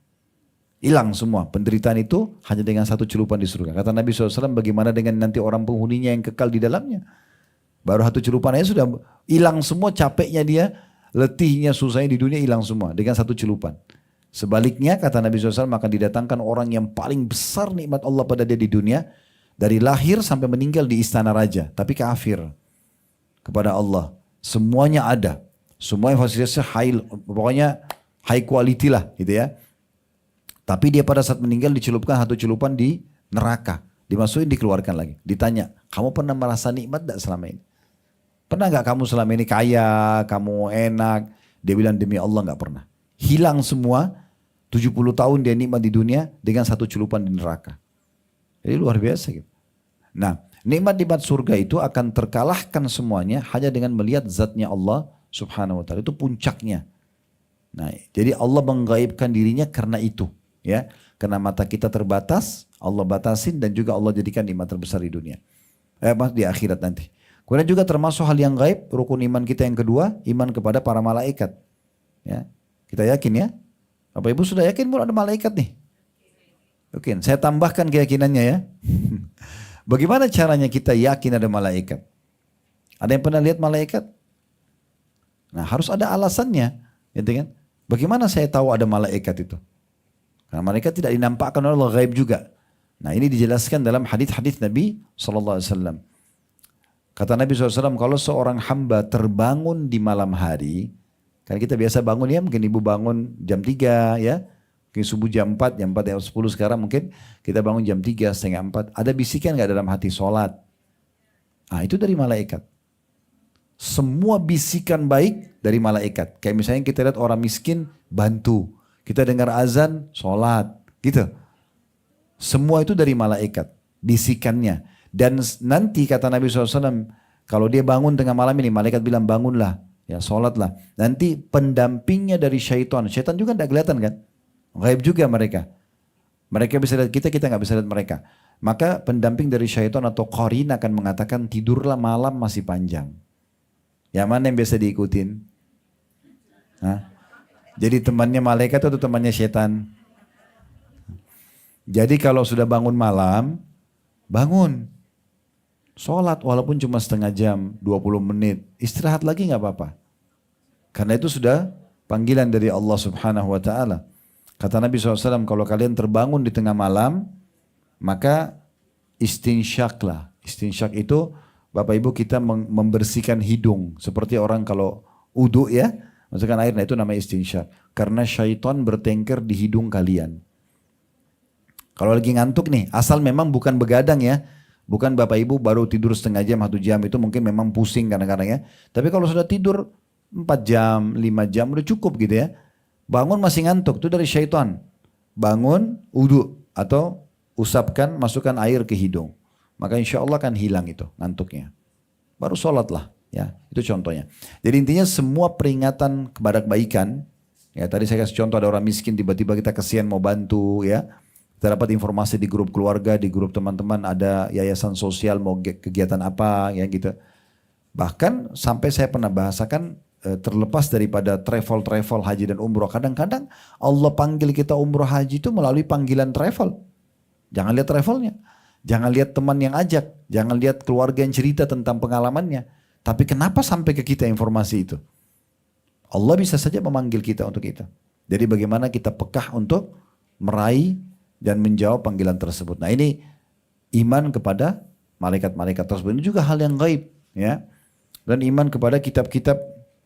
Hilang semua. Penderitaan itu hanya dengan satu celupan di surga. Kata Nabi SAW, bagaimana dengan nanti orang penghuninya yang kekal di dalamnya? Baru satu celupan aja sudah hilang semua, capeknya dia, letihnya, susahnya di dunia hilang semua. Dengan satu celupan. Sebaliknya kata Nabi SAW, maka didatangkan orang yang paling besar nikmat Allah pada dia di dunia. Dari lahir sampai meninggal di istana raja. Tapi kafir kepada Allah. Semuanya ada. Semuanya fasilitasnya pokoknya high quality lah gitu ya. Tapi dia pada saat meninggal dicelupkan satu celupan di neraka. Dimasukin dikeluarkan lagi. Ditanya, kamu pernah merasa nikmat gak selama ini? Pernah gak kamu selama ini kaya, kamu enak? Dia bilang demi Allah gak pernah. Hilang semua, 70 tahun dia nikmat di dunia dengan satu celupan di neraka. Jadi luar biasa gitu. Nah, nikmat-nikmat surga itu akan terkalahkan semuanya hanya dengan melihat zatnya Allah subhanahu wa ta'ala. Itu puncaknya. Nah, jadi Allah menggaibkan dirinya karena itu. Ya, karena mata kita terbatas, Allah batasin dan juga Allah jadikan nikmat terbesar di dunia. Di akhirat nanti. Kemudian juga termasuk hal yang gaib, rukun iman kita yang kedua, iman kepada para malaikat. Ya, kita yakin ya. Bapak Ibu sudah yakin bahwa ada malaikat nih? Oke, saya tambahkan keyakinannya ya. Bagaimana caranya kita yakin ada malaikat? Ada yang pernah lihat malaikat? Nah, harus ada alasannya, gitu kan? Bagaimana saya tahu ada malaikat itu? Karena malaikat tidak dinampakkan oleh Allah, gaib juga. Nah, ini dijelaskan dalam hadis-hadis Nabi SAW. Kata Nabi SAW, kalau seorang hamba terbangun di malam hari, kan kita biasa bangun ya, mungkin ibu bangun jam 3 ya, mungkin subuh jam 4, jam 4 jam 10 sekarang mungkin kita bangun jam 3, setengah 4. Ada bisikan gak dalam hati sholat? Nah, itu dari malaikat. Semua bisikan baik dari malaikat. Kayak misalnya kita lihat orang miskin, bantu. Kita dengar azan, sholat. Gitu. Semua itu dari malaikat. Bisikannya. Dan nanti kata Nabi SAW, kalau dia bangun tengah malam ini, malaikat bilang bangunlah. Ya sholatlah. Nanti pendampingnya dari syaitan. Syaitan juga tidak kelihatan kan? Gaib juga mereka. Mereka bisa lihat kita, kita nggak bisa lihat mereka. Maka pendamping dari syaitan atau qarin akan mengatakan tidurlah malam masih panjang. Yang mana yang biasa diikutin? Hah? Jadi temannya malaikat atau temannya syaitan? Jadi kalau sudah bangun malam, bangun. Sholat walaupun cuma setengah jam, 20 menit. Istirahat lagi nggak apa-apa. Karena itu sudah panggilan dari Allah Subhanahu wa Ta'ala. Kata Nabi SAW, kalau kalian terbangun di tengah malam, maka istinsyaklah. Istinsyak itu, Bapak Ibu kita membersihkan hidung. Seperti orang kalau wudu ya, masukkan air, nah itu namanya istinsyak. Karena syaitan bertengker di hidung kalian. Kalau lagi ngantuk nih, asal memang bukan begadang ya. Bukan Bapak Ibu baru tidur setengah jam, 1 jam itu mungkin memang pusing kadang-kadang ya. Tapi kalau sudah tidur 4 jam, 5 jam udah cukup gitu ya. Bangun masih ngantuk, itu dari syaitan. Bangun, wudu atau usapkan, masukkan air ke hidung. Maka insya Allah akan hilang itu ngantuknya. Baru sholat lah ya, itu contohnya. Jadi intinya semua peringatan kepada kebaikan, ya tadi saya kasih contoh ada orang miskin tiba-tiba kita kesian mau bantu ya. Kita dapat informasi di grup keluarga, di grup teman-teman ada yayasan sosial mau kegiatan apa ya gitu. Bahkan sampai saya pernah bahasakan terlepas daripada travel haji dan umroh. Kadang-kadang Allah panggil kita umroh haji itu melalui panggilan travel. Jangan lihat travelnya. Jangan lihat teman yang ajak. Jangan lihat keluarga yang cerita tentang pengalamannya. Tapi kenapa sampai ke kita informasi itu? Allah bisa saja memanggil kita untuk itu. Jadi bagaimana kita pekah untuk meraih dan menjawab panggilan tersebut. Nah ini iman kepada malaikat-malaikat tersebut. Ini juga hal yang gaib. Ya. Dan iman kepada kitab-kitab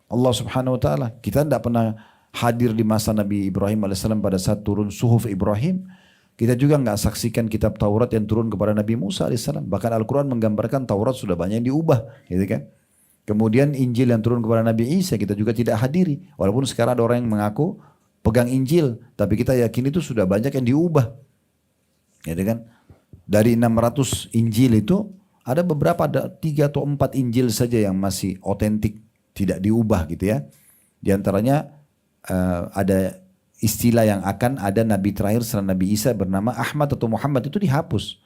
Allah subhanahu wa ta'ala. Kita tidak pernah hadir di masa Nabi Ibrahim alaihissalam pada saat turun suhuf Ibrahim. Kita juga nggak saksikan kitab Taurat yang turun kepada Nabi Musa alaihissalam. Bahkan Al-Quran menggambarkan Taurat sudah banyak yang diubah. Gitu kan? Kemudian Injil yang turun kepada Nabi Isa kita juga tidak hadiri. Walaupun sekarang ada orang yang mengaku pegang Injil. Tapi kita yakin itu sudah banyak yang diubah. Gitu kan? Dari 600 Injil itu ada beberapa, ada 3 atau 4 Injil saja yang masih otentik, tidak diubah gitu ya. Di antaranya ada istilah yang akan ada Nabi terakhir setelah Nabi Isa bernama Ahmad atau Muhammad itu dihapus.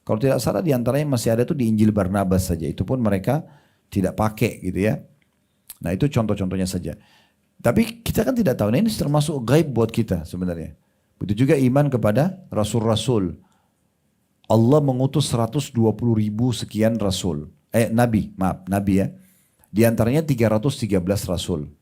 Kalau tidak salah di antaranya masih ada tuh di Injil Barnabas saja. Itu pun mereka tidak pakai gitu ya. Nah itu contoh-contohnya saja. Tapi kita kan tidak tahu. Nah, ini termasuk gaib buat kita sebenarnya. Begitu juga iman kepada rasul-rasul. Allah mengutus 120 ribu sekian rasul. Nabi ya. Di antaranya 313 rasul.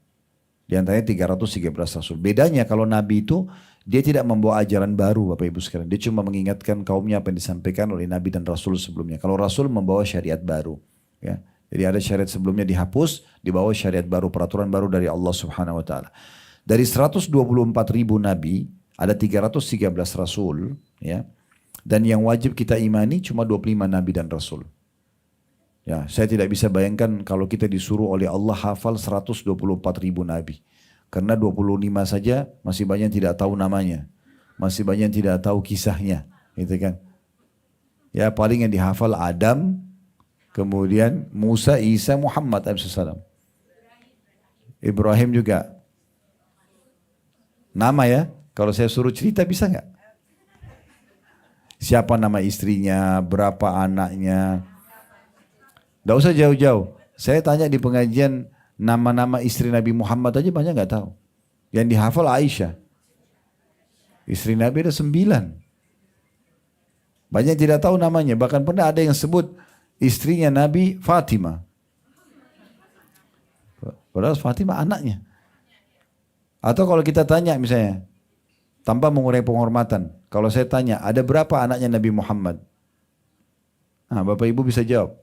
Di antaranya 313 rasul. Bedanya kalau Nabi itu dia tidak membawa ajaran baru Bapak Ibu sekalian. Dia cuma mengingatkan kaumnya apa yang disampaikan oleh Nabi dan Rasul sebelumnya. Kalau Rasul membawa syariat baru. Ya. Jadi ada syariat sebelumnya dihapus, dibawa syariat baru, peraturan baru dari Allah subhanahu wa ta'ala. Dari 124 ribu Nabi, ada 313 rasul. Ya. Dan yang wajib kita imani cuma 25 Nabi dan Rasul. Ya, saya tidak bisa bayangkan kalau kita disuruh oleh Allah hafal 124 ribu Nabi. Karena 25 saja masih banyak yang tidak tahu namanya. Masih banyak yang tidak tahu kisahnya. Gitu kan. Ya paling yang dihafal Adam, kemudian Musa, Isa, Muhammad SAW. Ibrahim juga. Nama ya, kalau saya suruh cerita bisa nggak? Siapa nama istrinya, berapa anaknya. Tidak usah jauh-jauh. Saya tanya di pengajian nama-nama istri Nabi Muhammad aja banyak nggak tahu. Yang dihafal Aisyah. Istri Nabi ada 9. Banyak yang tidak tahu namanya. Bahkan pernah ada yang sebut istrinya Nabi Fatimah. Padahal Fatimah anaknya. Atau kalau kita tanya misalnya, tanpa mengurangi penghormatan. Kalau saya tanya, ada berapa anaknya Nabi Muhammad? Nah, Bapak Ibu bisa jawab.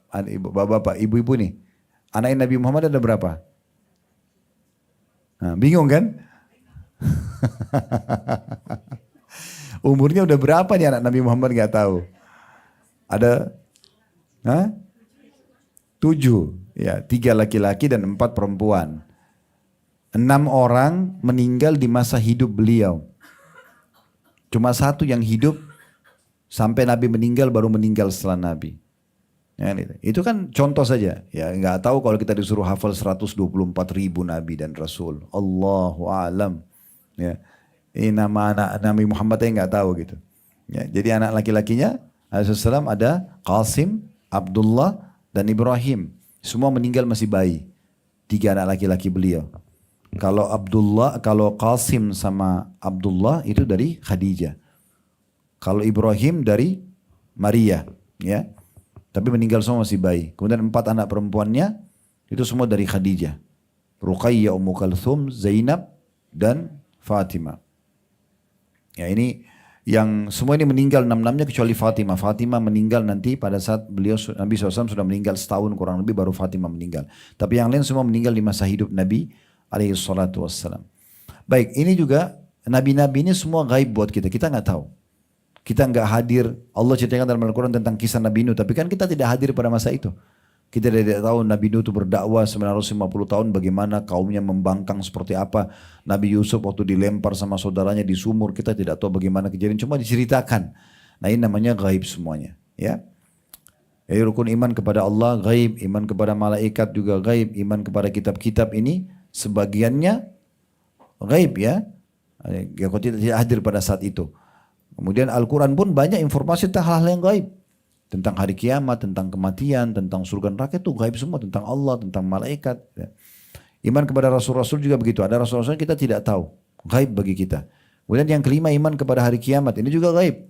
Bapak, Ibu-ibu nih. Anaknya Nabi Muhammad ada berapa? Nah, bingung kan? Umurnya udah berapa nih anak Nabi Muhammad gak tahu. Ada 7. Ya, 3 laki-laki dan 4 perempuan. 6 orang meninggal di masa hidup beliau. Cuma 1 yang hidup sampai Nabi meninggal baru meninggal setelah Nabi. Ya, itu kan contoh saja. Ya nggak tahu kalau kita disuruh hafal 124 ribu Nabi dan Rasul. Allahu a'lam. Ya, ini nama anak Nabi Muhammad yang nggak tahu gitu. Ya, jadi anak laki-lakinya Alaihissalam ada Qasim, Abdullah dan Ibrahim. Semua meninggal masih bayi. 3 anak laki-laki beliau. Kalau Qasim sama Abdullah itu dari Khadijah. Kalau Ibrahim dari Maria, ya. Tapi meninggal semua masih bayi. Kemudian 4 anak perempuannya itu semua dari Khadijah. Ruqayyah, Ummu Kalthum, Zainab dan Fatimah. Ya ini yang semua ini meninggal 6-6-nya kecuali Fatimah. Fatimah meninggal nanti pada saat Nabi SAW sudah meninggal setahun kurang lebih baru Fatimah meninggal. Tapi yang lain semua meninggal di masa hidup Nabi SAW. Baik, ini juga nabi-nabi ini semua gaib buat kita. Kita nggak tahu. Kita nggak hadir. Allah ceritakan dalam Al-Quran tentang kisah Nabi Nuh. Tapi kan kita tidak hadir pada masa itu. Kita tidak tahu Nabi Nuh itu berdakwah 950 tahun bagaimana kaumnya membangkang seperti apa. Nabi Yusuf waktu dilempar sama saudaranya di sumur. Kita tidak tahu bagaimana kejadian. Cuma diceritakan. Nah ini namanya gaib semuanya. Ya. Jadi rukun iman kepada Allah gaib. Iman kepada malaikat juga gaib. Iman kepada kitab-kitab ini sebagiannya gaib ya. Ya kau tidak hadir pada saat itu. Kemudian Al-Quran pun banyak informasi tentang hal-hal yang gaib. Tentang hari kiamat, tentang kematian, tentang surga neraka itu gaib semua. Tentang Allah, tentang malaikat. Ya. Iman kepada Rasul-Rasul juga begitu. Ada Rasul-Rasul yang kita tidak tahu. Gaib bagi kita. Kemudian yang kelima iman kepada hari kiamat. Ini juga gaib.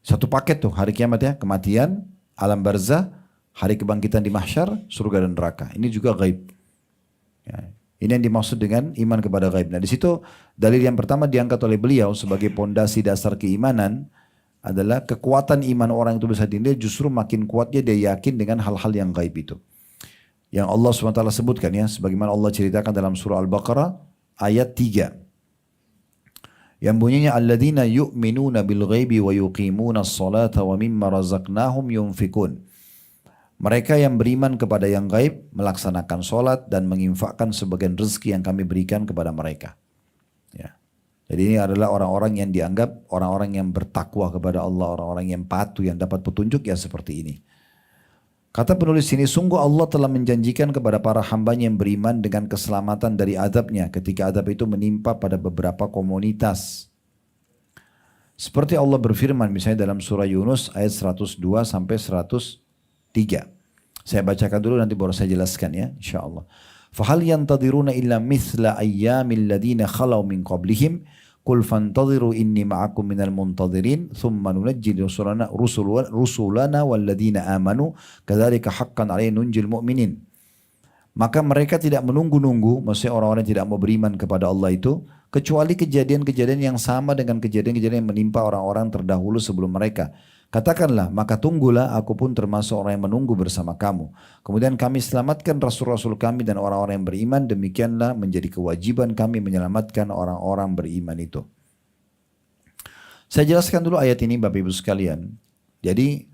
Satu paket tuh hari kiamat ya. Kematian, alam barzah, hari kebangkitan di mahsyar, surga dan neraka. Ini juga gaib. Ya. Ini yang dimaksud dengan iman kepada gaib. Nah di situ dalil yang pertama diangkat oleh beliau sebagai pondasi dasar keimanan adalah kekuatan iman orang itu bisa dinilai justru makin kuatnya dia yakin dengan hal-hal yang gaib itu. Yang Allah SWT sebutkan ya, sebagaimana Allah ceritakan dalam surah Al-Baqarah ayat 3. Yang bunyinya alladzina yu'minuna bil ghaibi wa yuqimuna as-salata wa mimma razaqnahum yunfikun. Mereka yang beriman kepada yang gaib, melaksanakan sholat dan menginfakkan sebagian rezeki yang kami berikan kepada mereka. Ya. Jadi ini adalah orang-orang yang dianggap orang-orang yang bertakwa kepada Allah, orang-orang yang patuh, yang dapat petunjuk ya seperti ini. Kata penulis ini, sungguh Allah telah menjanjikan kepada para hambanya yang beriman dengan keselamatan dari azabnya ketika azab itu menimpa pada beberapa komunitas. Seperti Allah berfirman misalnya dalam surah Yunus ayat 102 sampai 103. Saya bacakan dulu nanti baru saya jelaskan ya insyaallah. Fahal yantadiruna illa mithla ayyamil ladina khalau min qablihim qul fantadhiru inni ma'akum minal muntadhirin thumma nunajji rusulana walladina amanu kadzalika haqqan alaina nunjil mu'minin. Maka mereka tidak menunggu-nunggu, maksudnya orang-orang yang tidak mau beriman kepada Allah itu, kecuali kejadian-kejadian yang sama dengan kejadian-kejadian yang menimpa orang-orang terdahulu sebelum mereka. Katakanlah, maka tunggulah, aku pun termasuk orang yang menunggu bersama kamu. Kemudian kami selamatkan rasul-rasul kami dan orang-orang yang beriman, demikianlah menjadi kewajiban kami menyelamatkan orang-orang beriman itu. Saya jelaskan dulu ayat ini Bapak Ibu sekalian. Jadi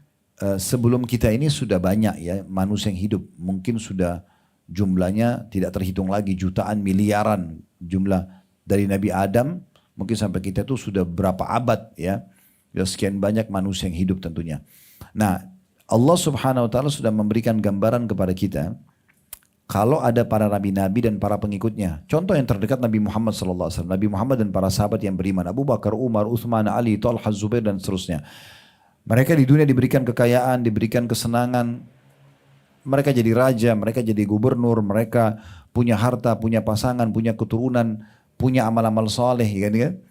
sebelum kita ini sudah banyak ya manusia yang hidup. Mungkin sudah jumlahnya tidak terhitung lagi, jutaan, miliaran jumlah dari Nabi Adam. Mungkin sampai kita itu sudah berapa abad ya. Ya sekian banyak manusia yang hidup tentunya. Nah Allah subhanahu wa ta'ala sudah memberikan gambaran kepada kita. Kalau ada para nabi-nabi dan para pengikutnya. Contoh yang terdekat Nabi Muhammad SAW. Nabi Muhammad dan para sahabat yang beriman. Abu Bakar, Umar, Uthman, Ali, Talha, Zubair dan seterusnya. Mereka di dunia diberikan kekayaan, diberikan kesenangan. Mereka jadi raja, mereka jadi gubernur. Mereka punya harta, punya pasangan, punya keturunan. Punya amal-amal soleh kan.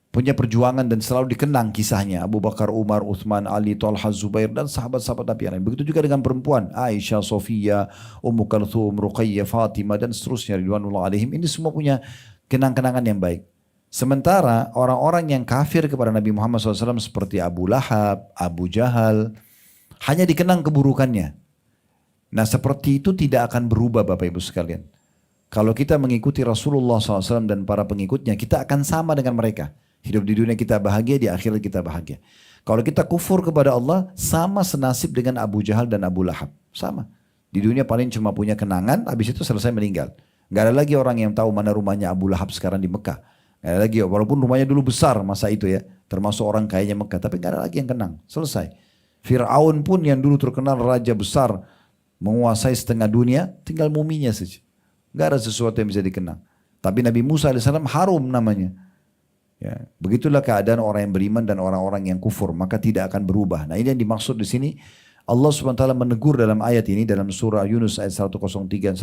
Punya perjuangan dan selalu dikenang kisahnya. Abu Bakar, Umar, Uthman, Ali, Talha, Zubair dan sahabat-sahabat Nabi yang lain. Begitu juga dengan perempuan. Aisyah, Sofia, Ummu Kalthum, Ruqayyah, Fatimah dan seterusnya. Ridwanullah alaihim. Ini semua punya kenang-kenangan yang baik. Sementara orang-orang yang kafir kepada Nabi Muhammad SAW seperti Abu Lahab, Abu Jahal. Hanya dikenang keburukannya. Nah seperti itu tidak akan berubah Bapak Ibu sekalian. Kalau kita mengikuti Rasulullah SAW dan para pengikutnya, kita akan sama dengan mereka. Hidup di dunia kita bahagia, di akhirat kita bahagia. Kalau kita kufur kepada Allah, sama senasib dengan Abu Jahal dan Abu Lahab. Sama. Di dunia paling cuma punya kenangan, habis itu selesai meninggal. Gak ada lagi orang yang tahu mana rumahnya Abu Lahab sekarang di Mekah. Gak ada lagi, walaupun rumahnya dulu besar masa itu ya. Termasuk orang kayanya Mekah, tapi gak ada lagi yang kenang. Selesai. Fir'aun pun yang dulu terkenal raja besar, menguasai setengah dunia, tinggal muminya saja. Gak ada sesuatu yang bisa dikenang. Tapi Nabi Musa AS harum namanya. Ya, begitulah keadaan orang yang beriman dan orang-orang yang kufur, maka tidak akan berubah. Nah ini yang dimaksud di sini. Allah SWT menegur dalam ayat ini, dalam surah Yunus ayat 103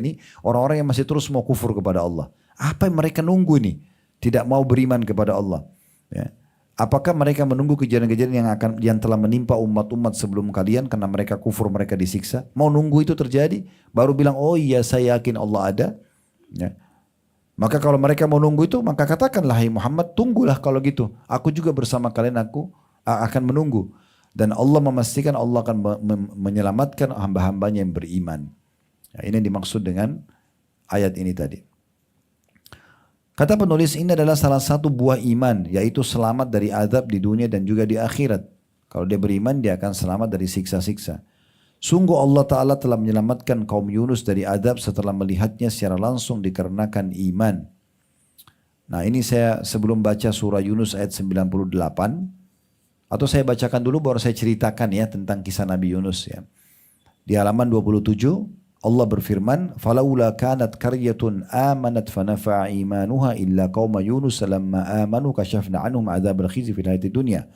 ini, orang-orang yang masih terus mau kufur kepada Allah. Apa yang mereka nunggu ini? Tidak mau beriman kepada Allah. Ya. Apakah mereka menunggu kejadian-kejadian yang telah menimpa umat-umat sebelum kalian karena mereka kufur, mereka disiksa? Mau nunggu itu terjadi? Baru bilang, oh iya saya yakin Allah ada. Ya. Maka kalau mereka mau nunggu itu, maka katakanlah, hai Muhammad, tunggulah kalau gitu. Aku juga bersama kalian, aku akan menunggu. Dan Allah memastikan Allah akan menyelamatkan hamba-hambanya yang beriman. Ya, ini yang dimaksud dengan ayat ini tadi. Kata penulis ini adalah salah satu buah iman, yaitu selamat dari azab di dunia dan juga di akhirat. Kalau dia beriman, dia akan selamat dari siksa-siksa. Sungguh Allah Ta'ala telah menyelamatkan kaum Yunus dari azab setelah melihatnya secara langsung dikarenakan iman. Nah ini saya sebelum baca surah Yunus ayat 98, atau saya bacakan dulu baru saya ceritakan ya tentang kisah Nabi Yunus ya. Di halaman 27, Allah berfirman, "Falaula kanat qaryatun amanat fanafa'a imanuha illa qauma Yunus lamma amanu kashafna anhum adzabal khizy fil hayatid dunya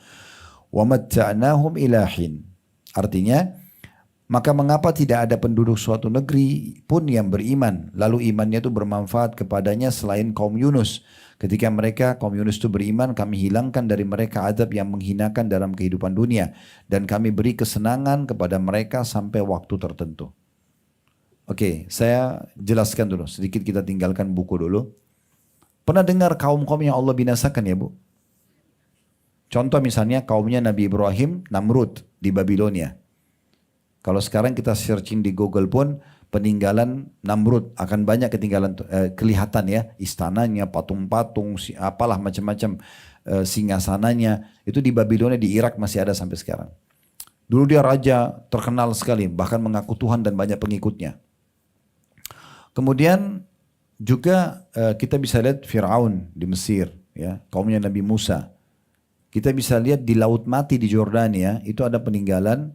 wa matta'nahum ila hin." Artinya, maka mengapa tidak ada penduduk suatu negeri pun yang beriman, lalu imannya itu bermanfaat kepadanya selain kaum Yunus. Ketika mereka kaum Yunus itu beriman, kami hilangkan dari mereka azab yang menghinakan dalam kehidupan dunia dan kami beri kesenangan kepada mereka sampai waktu tertentu. Oke, saya jelaskan dulu. Sedikit kita tinggalkan buku dulu. Pernah dengar kaum-kaum yang Allah binasakan ya Bu? Contoh misalnya kaumnya Nabi Ibrahim, Namrud di Babilonia. Kalau sekarang kita searching di Google pun peninggalan Namrud akan banyak ketinggalan kelihatan ya. Istananya, patung-patung, apalah macam-macam singgasananya. Itu di Babilonia di Irak masih ada sampai sekarang. Dulu dia raja terkenal sekali, bahkan mengaku Tuhan dan banyak pengikutnya. Kemudian juga kita bisa lihat Fir'aun di Mesir, ya, kaumnya Nabi Musa. Kita bisa lihat di Laut Mati di Jordania, itu ada peninggalan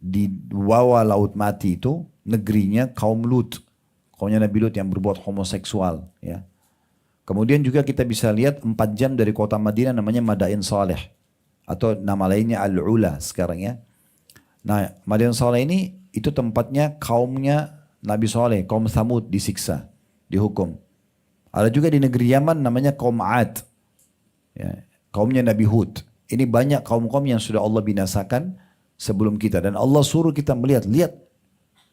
di bawah Laut Mati itu, negerinya kaum Lut, kaumnya Nabi Lut yang berbuat homoseksual. Ya. Kemudian juga kita bisa lihat 4 jam dari kota Madinah namanya Madain Saleh, atau nama lainnya Al-Ula sekarang ya. Nah, Madain Saleh ini itu tempatnya kaumnya Nabi Saleh, kaum Thamud disiksa, dihukum. Ada juga di negeri Yaman namanya kaum Ad, ya, kaumnya Nabi Hud. Ini banyak kaum-kaum yang sudah Allah binasakan sebelum kita. Dan Allah suruh kita melihat, lihat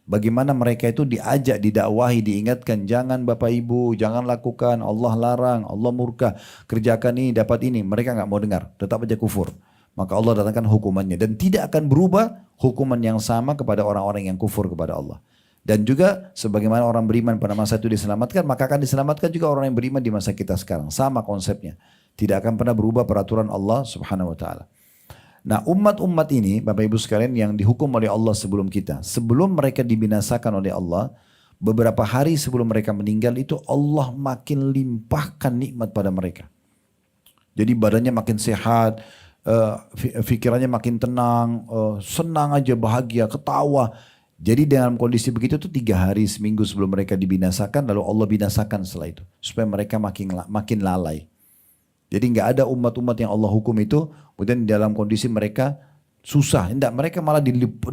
bagaimana mereka itu diajak, didakwahi, diingatkan. Jangan Bapak Ibu, jangan lakukan, Allah larang, Allah murka. Kerjakan ini, dapat ini. Mereka nggak mau dengar, tetap aja kufur. Maka Allah datangkan hukumannya. Dan tidak akan berubah hukuman yang sama kepada orang-orang yang kufur kepada Allah. Dan juga sebagaimana orang beriman pada masa itu diselamatkan, maka akan diselamatkan juga orang yang beriman di masa kita sekarang. Sama konsepnya. Tidak akan pernah berubah peraturan Allah Subhanahu wa taala. Nah, umat-umat ini Bapak Ibu sekalian yang dihukum oleh Allah sebelum kita, sebelum mereka dibinasakan oleh Allah, beberapa hari sebelum mereka meninggal itu Allah makin limpahkan nikmat pada mereka. Jadi badannya makin sehat, pikirannya makin tenang, senang aja, bahagia, ketawa. Jadi dalam kondisi begitu tuh 3 hari seminggu sebelum mereka dibinasakan, lalu Allah binasakan setelah itu supaya mereka makin lalai. Jadi nggak ada umat-umat yang Allah hukum itu kemudian dalam kondisi mereka susah. Tidak, mereka malah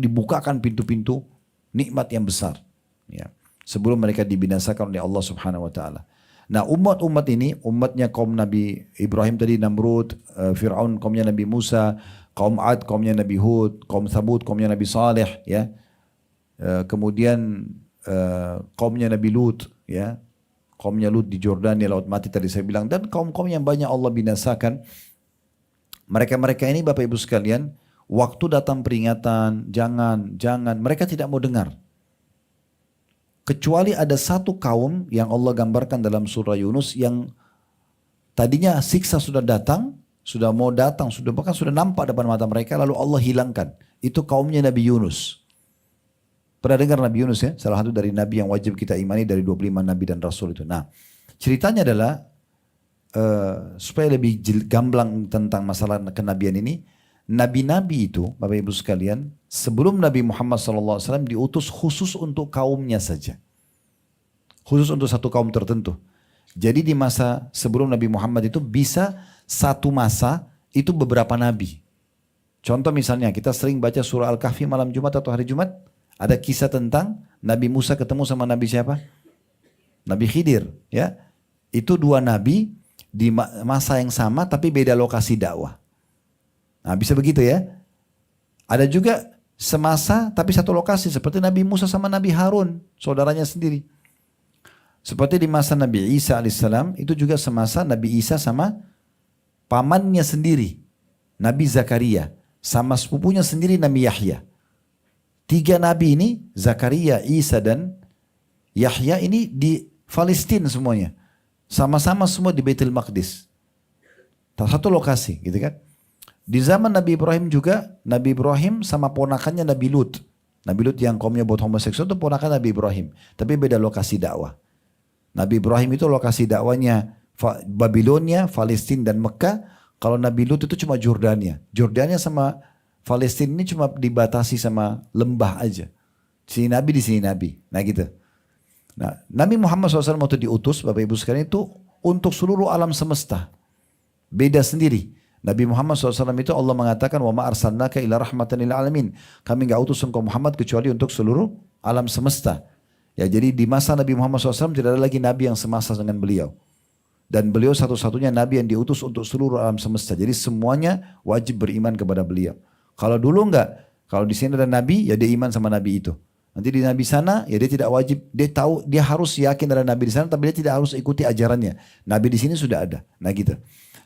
dibukakan pintu-pintu nikmat yang besar. Ya. Sebelum mereka dibinasakan oleh Allah Subhanahu Wa Taala. Nah umat-umat ini, umatnya kaum Nabi Ibrahim tadi Namrud, Fir'aun kaumnya Nabi Musa, kaum Ad kaumnya Nabi Hud, kaum Thamud kaumnya Nabi Saleh, ya. Kemudian kaumnya Nabi Lut, ya, kaumnya Lut di Jordania, Laut Mati tadi saya bilang, dan kaum-kaum yang banyak Allah binasakan. Mereka-mereka ini Bapak Ibu sekalian, waktu datang peringatan, jangan, mereka tidak mau dengar. Kecuali ada satu kaum yang Allah gambarkan dalam surah Yunus yang tadinya siksa sudah datang, sudah mau datang, bahkan sudah nampak depan mata mereka, lalu Allah hilangkan. Itu kaumnya Nabi Yunus. Pernah dengar Nabi Yunus ya? Salah satu dari Nabi yang wajib kita imani dari 25 Nabi dan Rasul itu. Nah, ceritanya adalah supaya lebih gamblang tentang masalah kenabian ini. Nabi-nabi itu, Bapak Ibu sekalian, sebelum Nabi Muhammad SAW diutus khusus untuk kaumnya saja. Khusus untuk satu kaum tertentu. Jadi di masa sebelum Nabi Muhammad itu bisa satu masa itu beberapa nabi. Contoh misalnya kita sering baca surah Al-Kahfi malam Jumat atau hari Jumat. Ada kisah tentang Nabi Musa ketemu sama Nabi siapa? Nabi Khidir, ya. Itu 2 nabi di masa yang sama tapi beda lokasi dakwah. Nah, bisa begitu ya. Ada juga semasa tapi satu lokasi seperti Nabi Musa sama Nabi Harun, saudaranya sendiri. Seperti di masa Nabi Isa alaihissalam itu juga semasa Nabi Isa sama pamannya sendiri, Nabi Zakaria, sama sepupunya sendiri Nabi Yahya. 3 nabi ini, Zakaria, Isa dan Yahya ini di Palestina semuanya. Sama-sama semua di Baitul Maqdis. Satu lokasi gitu kan. Di zaman Nabi Ibrahim juga, Nabi Ibrahim sama ponakannya Nabi Lut. Nabi Lut yang kaumnya buat homoseksual itu ponakan Nabi Ibrahim. Tapi beda lokasi dakwah. Nabi Ibrahim itu lokasi dakwanya Babilonia, Palestina dan Mekah. Kalau Nabi Lut itu cuma Jordania. Jordania sama Palestina ini cuma dibatasi sama lembah aja. Sini Nabi, di sini Nabi. Nah gitu. Nah, Nabi Muhammad SAW waktu diutus, Bapak Ibu sekalian, itu untuk seluruh alam semesta. Beda sendiri. Nabi Muhammad SAW itu Allah mengatakan, wa ma arsalnaka ila rahmatan lil alamin. Kami enggak utus engkau Muhammad kecuali untuk seluruh alam semesta. Ya, jadi di masa Nabi Muhammad SAW tidak ada lagi Nabi yang semasa dengan beliau. Dan beliau satu-satunya Nabi yang diutus untuk seluruh alam semesta. Jadi semuanya wajib beriman kepada beliau. Kalau dulu enggak, kalau di sini ada Nabi, ya dia iman sama Nabi itu. Nanti di Nabi sana, ya dia tidak wajib, dia tahu, dia harus yakin ada Nabi di sana, tapi dia tidak harus ikuti ajarannya. Nabi di sini sudah ada. Nah gitu.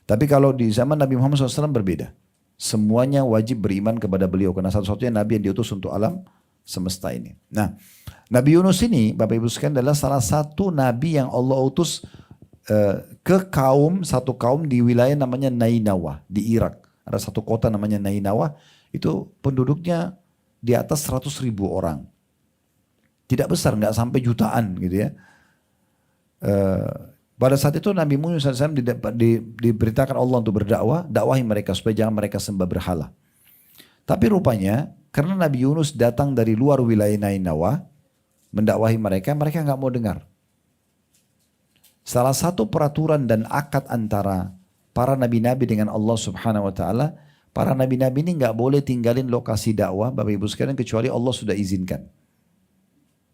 Tapi kalau di zaman Nabi Muhammad SAW berbeda. Semuanya wajib beriman kepada beliau. Karena satu-satunya Nabi yang diutus untuk alam semesta ini. Nah, Nabi Yunus ini, Bapak Ibu sekalian, adalah salah satu Nabi yang Allah utus ke satu kaum di wilayah namanya Nainawa di Irak. Ada satu kota namanya Nainawa. Itu penduduknya di atas 100.000 orang. Tidak besar, nggak sampai jutaan gitu ya. Pada saat itu Nabi Musa SAW diberitakan Allah untuk berdakwah, dakwahi mereka supaya jangan mereka sembah berhala. Tapi rupanya karena Nabi Yunus datang dari luar wilayah Nainawa, mendakwahi mereka, mereka nggak mau dengar. Salah satu peraturan dan akad antara para nabi-nabi dengan Allah Subhanahu Wa Taala, para nabi-nabi ini nggak boleh tinggalin lokasi dakwah, Bapak Ibu sekalian, kecuali Allah sudah izinkan.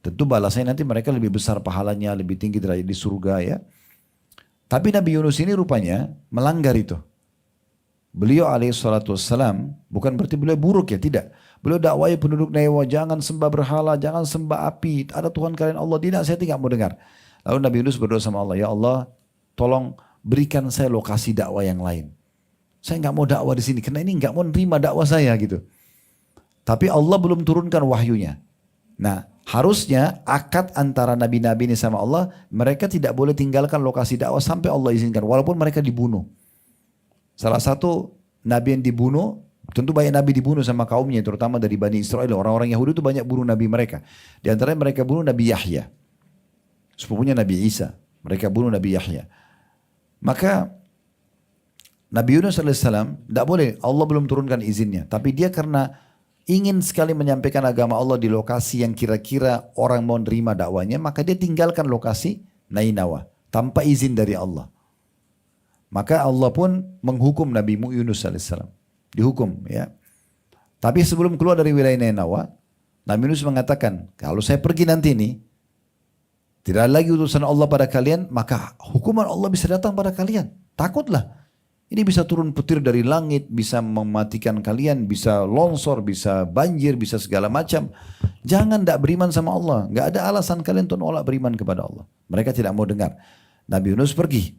Tentu balasannya nanti mereka lebih besar pahalanya, lebih tinggi derajat di surga ya. Tapi Nabi Yunus ini rupanya melanggar itu. Beliau alaihissalam, bukan berarti beliau buruk ya, tidak. Beliau dakwahi penduduk Nainawa, jangan sembah berhala, jangan sembah api, ada Tuhan kalian Allah. Tidak, saya tidak mau dengar. Lalu Nabi Yunus berdoa sama Allah, ya Allah tolong berikan saya lokasi dakwah yang lain. Saya nggak mau dakwah di sini, karena ini nggak mau nerima dakwah saya gitu. Tapi Allah belum turunkan wahyunya. Nah, harusnya akad antara nabi-nabi ini sama Allah, mereka tidak boleh tinggalkan lokasi dakwah sampai Allah izinkan, walaupun mereka dibunuh. Salah satu nabi yang dibunuh, tentu banyak nabi dibunuh sama kaumnya, terutama dari Bani Israel. Orang-orang Yahudi itu banyak bunuh nabi mereka. Di antaranya mereka bunuh Nabi Yahya, sepupunya Nabi Isa. Mereka bunuh Nabi Yahya. Maka Nabi Yunus alaihissalam tidak boleh, Allah belum turunkan izinnya. Tapi dia karena ingin sekali menyampaikan agama Allah di lokasi yang kira-kira orang mau nerima dakwanya, maka dia tinggalkan lokasi Nainawa tanpa izin dari Allah. Maka Allah pun menghukum Nabi Yunus alaihissalam. Dihukum ya. Tapi sebelum keluar dari wilayah Nainawa, Nabi Yunus mengatakan, kalau saya pergi nanti nih, tidak ada lagi utusan Allah pada kalian, maka hukuman Allah bisa datang pada kalian. Takutlah. Ini bisa turun petir dari langit, bisa mematikan kalian, bisa longsor, bisa banjir, bisa segala macam. Jangan tidak beriman sama Allah. Nggak ada alasan kalian untuk nolak beriman kepada Allah. Mereka tidak mau dengar. Nabi Yunus pergi.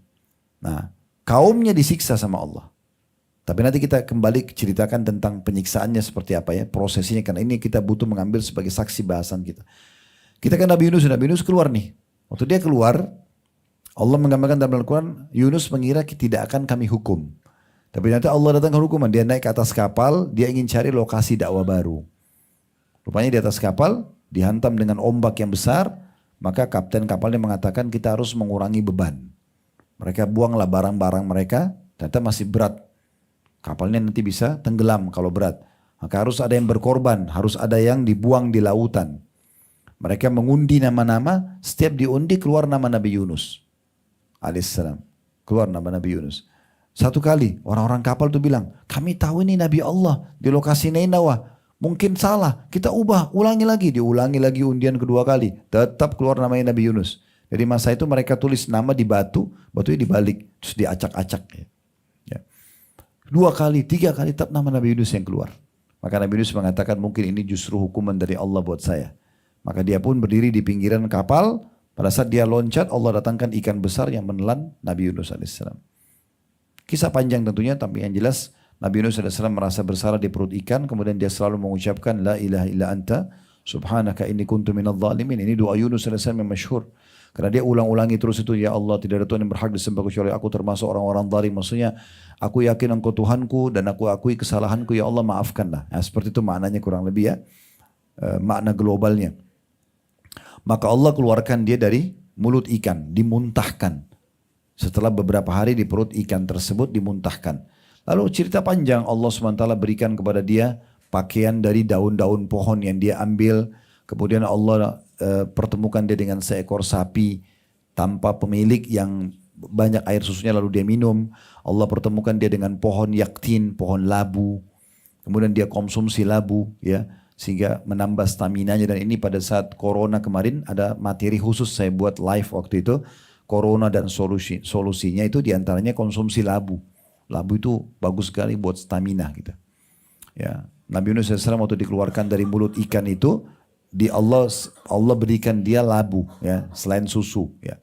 Nah, kaumnya disiksa sama Allah. Tapi nanti kita kembali ceritakan tentang penyiksaannya seperti apa ya, prosesnya. Karena ini kita butuh mengambil sebagai saksi bahasan kita. Kita kan Nabi Yunus keluar nih. Waktu dia keluar, Allah menggambarkan dalam Al-Quran, Yunus mengira tidak akan kami hukum. Tapi nanti Allah datang ke hukuman. Dia naik ke atas kapal, dia ingin cari lokasi dakwah baru. Rupanya di atas kapal, dihantam dengan ombak yang besar, maka kapten kapalnya mengatakan kita harus mengurangi beban. Mereka buanglah barang-barang mereka, ternyata masih berat. Kapalnya nanti bisa tenggelam kalau berat. Maka harus ada yang berkorban, harus ada yang dibuang di lautan. Mereka mengundi nama-nama, setiap diundi keluar nama Nabi Yunus alaihissalam. Keluar nama Nabi Yunus. Satu kali orang-orang kapal itu bilang, kami tahu ini Nabi Allah di lokasi Nainawa. Mungkin salah, kita ubah, ulangi lagi. Diulangi lagi undian kedua kali. Tetap keluar namanya Nabi Yunus. Jadi masa itu mereka tulis nama di batu, batunya dibalik, terus diacak-acak. Ya. 2 kali, 3 kali tetap nama Nabi Yunus yang keluar. Maka Nabi Yunus mengatakan mungkin ini justru hukuman dari Allah buat saya. Maka dia pun berdiri di pinggiran kapal. Pada saat dia loncat, Allah datangkan ikan besar yang menelan Nabi Yunus alaihissalam. Kisah panjang tentunya, tapi yang jelas Nabi Yunus alaihissalam merasa bersalah di perut ikan. Kemudian dia selalu mengucapkan, La ilaha illa anta, subhanaka inni kuntu minadh dhalimin. Ini doa Yunus alaihissalam yang masyhur. Karena dia ulang-ulangi terus itu, ya Allah tidak ada Tuhan yang berhak disembah kecuali aku, termasuk orang-orang zalim. Maksudnya aku yakin engkau Tuhanku dan aku akui kesalahanku, ya Allah maafkanlah. Nah, seperti itu maknanya kurang lebih ya, makna globalnya. Maka Allah keluarkan dia dari mulut ikan, dimuntahkan. Setelah beberapa hari di perut ikan tersebut dimuntahkan. Lalu cerita panjang, Allah SWT berikan kepada dia pakaian dari daun-daun pohon yang dia ambil. Kemudian Allah pertemukan dia dengan seekor sapi tanpa pemilik yang banyak air susunya lalu dia minum. Allah pertemukan dia dengan pohon yaktin, pohon labu. Kemudian dia konsumsi labu ya, sehingga menambah staminanya. Dan ini pada saat corona kemarin ada materi khusus saya buat live waktu itu. Corona dan solusinya itu diantaranya konsumsi labu. Labu itu bagus sekali buat stamina gitu. Ya, Nabi Yunus SAW waktu dikeluarkan dari mulut ikan itu, Allah berikan dia labu ya, selain susu ya.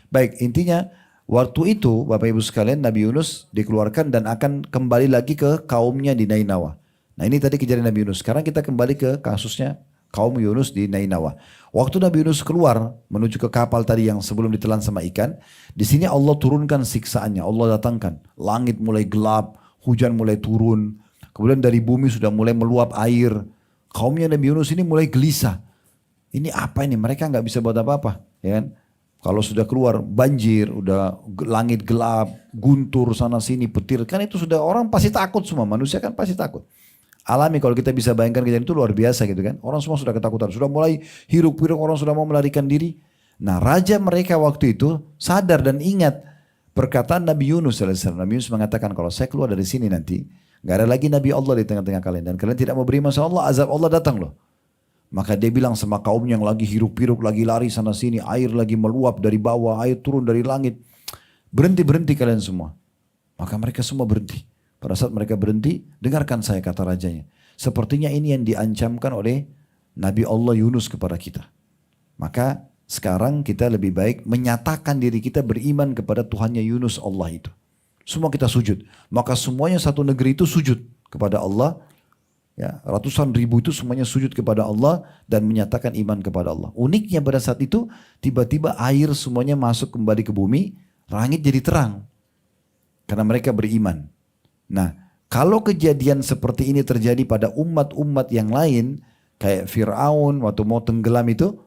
Baik, intinya waktu itu Bapak Ibu sekalian, Nabi Yunus dikeluarkan dan akan kembali lagi ke kaumnya di Nainawa. Nah, ini tadi kejadian Nabi Yunus. Sekarang kita kembali ke kasusnya kaum Yunus di Nainawa. Waktu Nabi Yunus keluar menuju ke kapal tadi yang sebelum ditelan sama ikan, di sini Allah turunkan siksaannya. Allah datangkan, langit mulai gelap, hujan mulai turun, kemudian dari bumi sudah mulai meluap air. Kaumnya Nabi Yunus ini mulai gelisah. Ini apa ini? Mereka nggak bisa buat apa-apa, ya kan? Kalau sudah keluar banjir, udah langit gelap, guntur sana sini, petir, kan itu sudah orang pasti takut semua. Manusia kan pasti takut. Alami kalau kita bisa bayangkan kejadian itu luar biasa gitu kan. Orang semua sudah ketakutan, sudah mulai hiruk-pikuk, orang sudah mau melarikan diri. Nah, raja mereka waktu itu sadar dan ingat perkataan Nabi Yunus AS. Nabi Yunus mengatakan, kalau saya keluar dari sini nanti, gak ada lagi Nabi Allah di tengah-tengah kalian. Dan kalian tidak mau beriman sama Allah, azab Allah datang loh. Maka dia bilang sama kaum yang lagi hiruk-pikuk, lagi lari sana sini, air lagi meluap dari bawah, air turun dari langit. Berhenti kalian semua. Maka mereka semua berhenti. Pada saat mereka berhenti, dengarkan saya kata rajanya. Sepertinya ini yang diancamkan oleh Nabi Allah Yunus kepada kita. Maka sekarang kita lebih baik menyatakan diri kita beriman kepada Tuhannya Yunus Allah itu. Semua kita sujud. Maka semuanya satu negeri itu sujud kepada Allah. Ya, ratusan ribu itu semuanya sujud kepada Allah dan menyatakan iman kepada Allah. Uniknya pada saat itu tiba-tiba air semuanya masuk kembali ke bumi, langit jadi terang. Karena mereka beriman. Nah, kalau kejadian seperti ini terjadi pada umat-umat yang lain, kayak Fir'aun waktu mau tenggelam itu,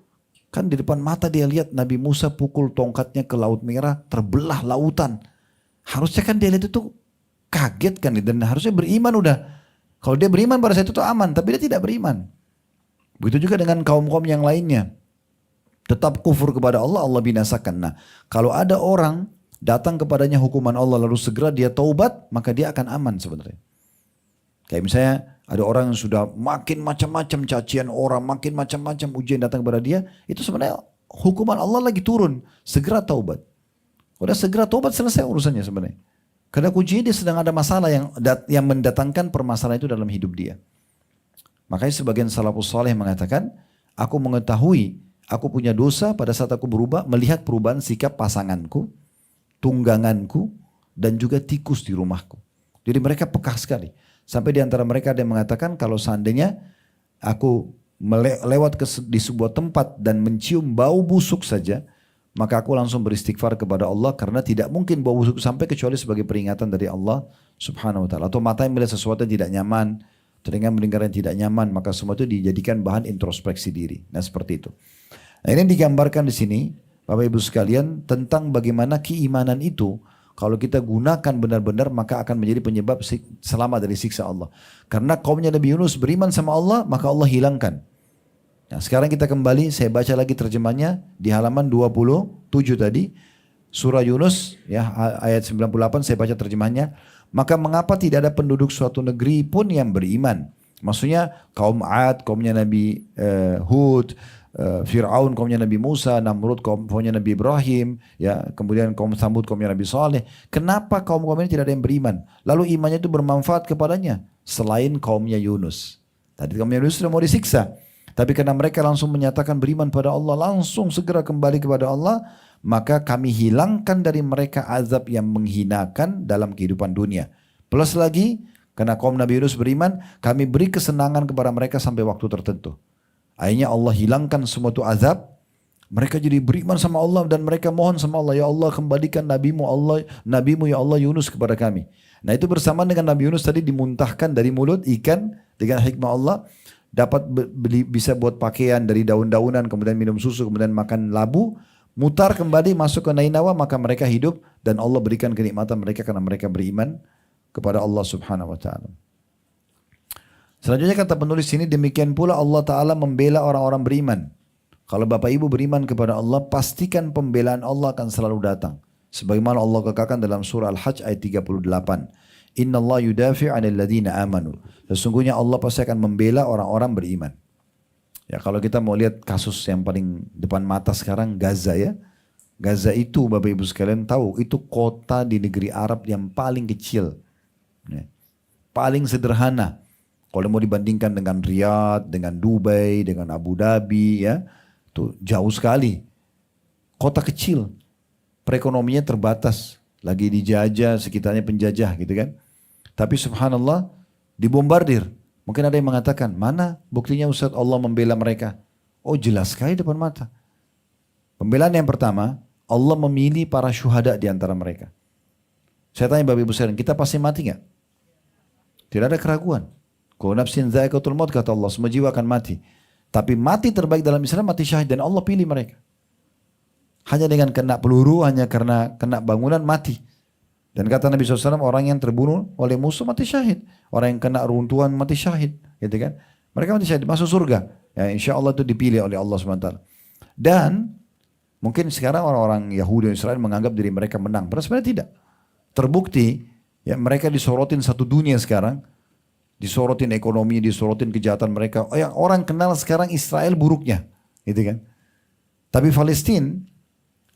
kan di depan mata dia lihat Nabi Musa pukul tongkatnya ke Laut Merah, terbelah lautan. Harusnya kan dia lihat itu kaget kan, dan harusnya beriman udah. Kalau dia beriman pada saat itu aman, tapi dia tidak beriman. Begitu juga dengan kaum-kaum yang lainnya. Tetap kufur kepada Allah, Allah binasakan. Nah, kalau ada orang datang kepadanya hukuman Allah lalu segera dia taubat, maka dia akan aman sebenarnya. Kayak misalnya ada orang yang sudah makin macam-macam cacian orang, makin macam-macam ujian datang kepada dia, itu sebenarnya hukuman Allah lagi turun, segera taubat. Udah segera taubat, selesai urusannya sebenarnya. Karena kuncinya dia sedang ada masalah yang mendatangkan permasalahan itu dalam hidup dia. Makanya sebagian salafus saleh mengatakan, aku mengetahui aku punya dosa pada saat aku berubah, melihat perubahan sikap pasanganku, tungganganku, dan juga tikus di rumahku. Jadi mereka peka sekali. Sampai di antara mereka ada yang mengatakan kalau seandainya aku lewat di sebuah tempat dan mencium bau busuk saja, maka aku langsung beristighfar kepada Allah karena tidak mungkin bau busuk sampai kecuali sebagai peringatan dari Allah Subhanahu wa taala. Atau mata yang melihat sesuatu yang tidak nyaman, telinga mendengar yang tidak nyaman, maka semua itu dijadikan bahan introspeksi diri. Nah, seperti itu. Nah, ini digambarkan di sini Bapak Ibu sekalian tentang bagaimana keimanan itu kalau kita gunakan benar-benar maka akan menjadi penyebab selamat dari siksa Allah. Karena kaumnya Nabi Yunus beriman sama Allah, maka Allah hilangkan. Nah, sekarang kita kembali, saya baca lagi terjemahnya di halaman 27 tadi. Surah Yunus ya, ayat 98 saya baca terjemahnya. Maka mengapa tidak ada penduduk suatu negeri pun yang beriman? Maksudnya kaum Ad, kaumnya Nabi Hud, Fir'aun kaumnya Nabi Musa, Namrud kaumnya Nabi Ibrahim, ya, kemudian kaum Tsamud kaumnya Nabi Saleh. Kenapa kaum-kaum ini tidak ada yang beriman? Lalu imannya itu bermanfaat kepadanya selain kaumnya Yunus. Tadi kaumnya Yunus sudah mau disiksa, tapi karena mereka langsung menyatakan beriman pada Allah, langsung segera kembali kepada Allah, maka kami hilangkan dari mereka azab yang menghinakan dalam kehidupan dunia. Plus lagi, karena kaum Nabi Yunus beriman, kami beri kesenangan kepada mereka sampai waktu tertentu. Akhirnya Allah hilangkan semua itu azab, Mereka jadi beriman sama Allah dan mereka mohon sama Allah, ya Allah kembalikan nabimu ya Allah Yunus kepada kami. Nah itu bersamaan dengan Nabi Yunus tadi dimuntahkan dari mulut ikan dengan hikmah Allah, dapat bisa buat pakaian dari daun-daunan, kemudian minum susu, kemudian makan labu, mutar kembali masuk ke Nainawa, maka mereka hidup dan Allah berikan kenikmatan mereka karena mereka beriman kepada Allah Subhanahu wa taala. Selanjutnya kata penulis ini, demikian pula Allah taala membela orang-orang beriman. Kalau Bapak Ibu beriman kepada Allah, pastikan pembelaan Allah akan selalu datang. Sebagaimana Allah katakan dalam surah Al-Hajj ayat 38. Inna Allah yudafi' 'anil ladina amanu. Sesungguhnya Allah pasti akan membela orang-orang beriman. Ya kalau kita mau lihat kasus yang paling depan mata sekarang, Gaza ya. Gaza itu Bapak Ibu sekalian tahu, itu kota di negeri Arab yang paling kecil. Ya. Paling sederhana. Kalau mau dibandingkan dengan Riyadh, dengan Dubai, dengan Abu Dhabi ya. Itu jauh sekali. Kota kecil. Perekonomiannya terbatas. Lagi dijajah, sekitarnya penjajah gitu kan. Tapi subhanallah dibombardir. Mungkin ada yang mengatakan, mana buktinya Ustaz Allah membela mereka? Oh jelas sekali depan mata. Pembelaan yang pertama, Allah memilih para syuhada di antara mereka. Saya tanya Bapak Ibu sekalian, kita pasti mati gak? Tidak ada keraguan. Kullu nafsin dha'iqatul maut kata Allah, semua jiwa akan mati. Tapi mati terbaik dalam Islam mati syahid dan Allah pilih mereka. Hanya dengan kena peluru, hanya karena kena bangunan mati. Dan kata Nabi SAW, orang yang terbunuh oleh musuh mati syahid. Orang yang kena runtuhan mati syahid. Gitu kan? Mereka mati syahid, masuk surga. Ya, insya Allah itu dipilih oleh Allah SWT. Dan mungkin sekarang orang-orang Yahudi dan Israel menganggap diri mereka menang. Padahal sebenarnya tidak. Terbukti ya mereka disorotin satu dunia sekarang. Disorotin ekonomi, disorotin kejahatan mereka. Oh, yang orang kenal sekarang Israel buruknya. Gitu kan? Tapi Palestina,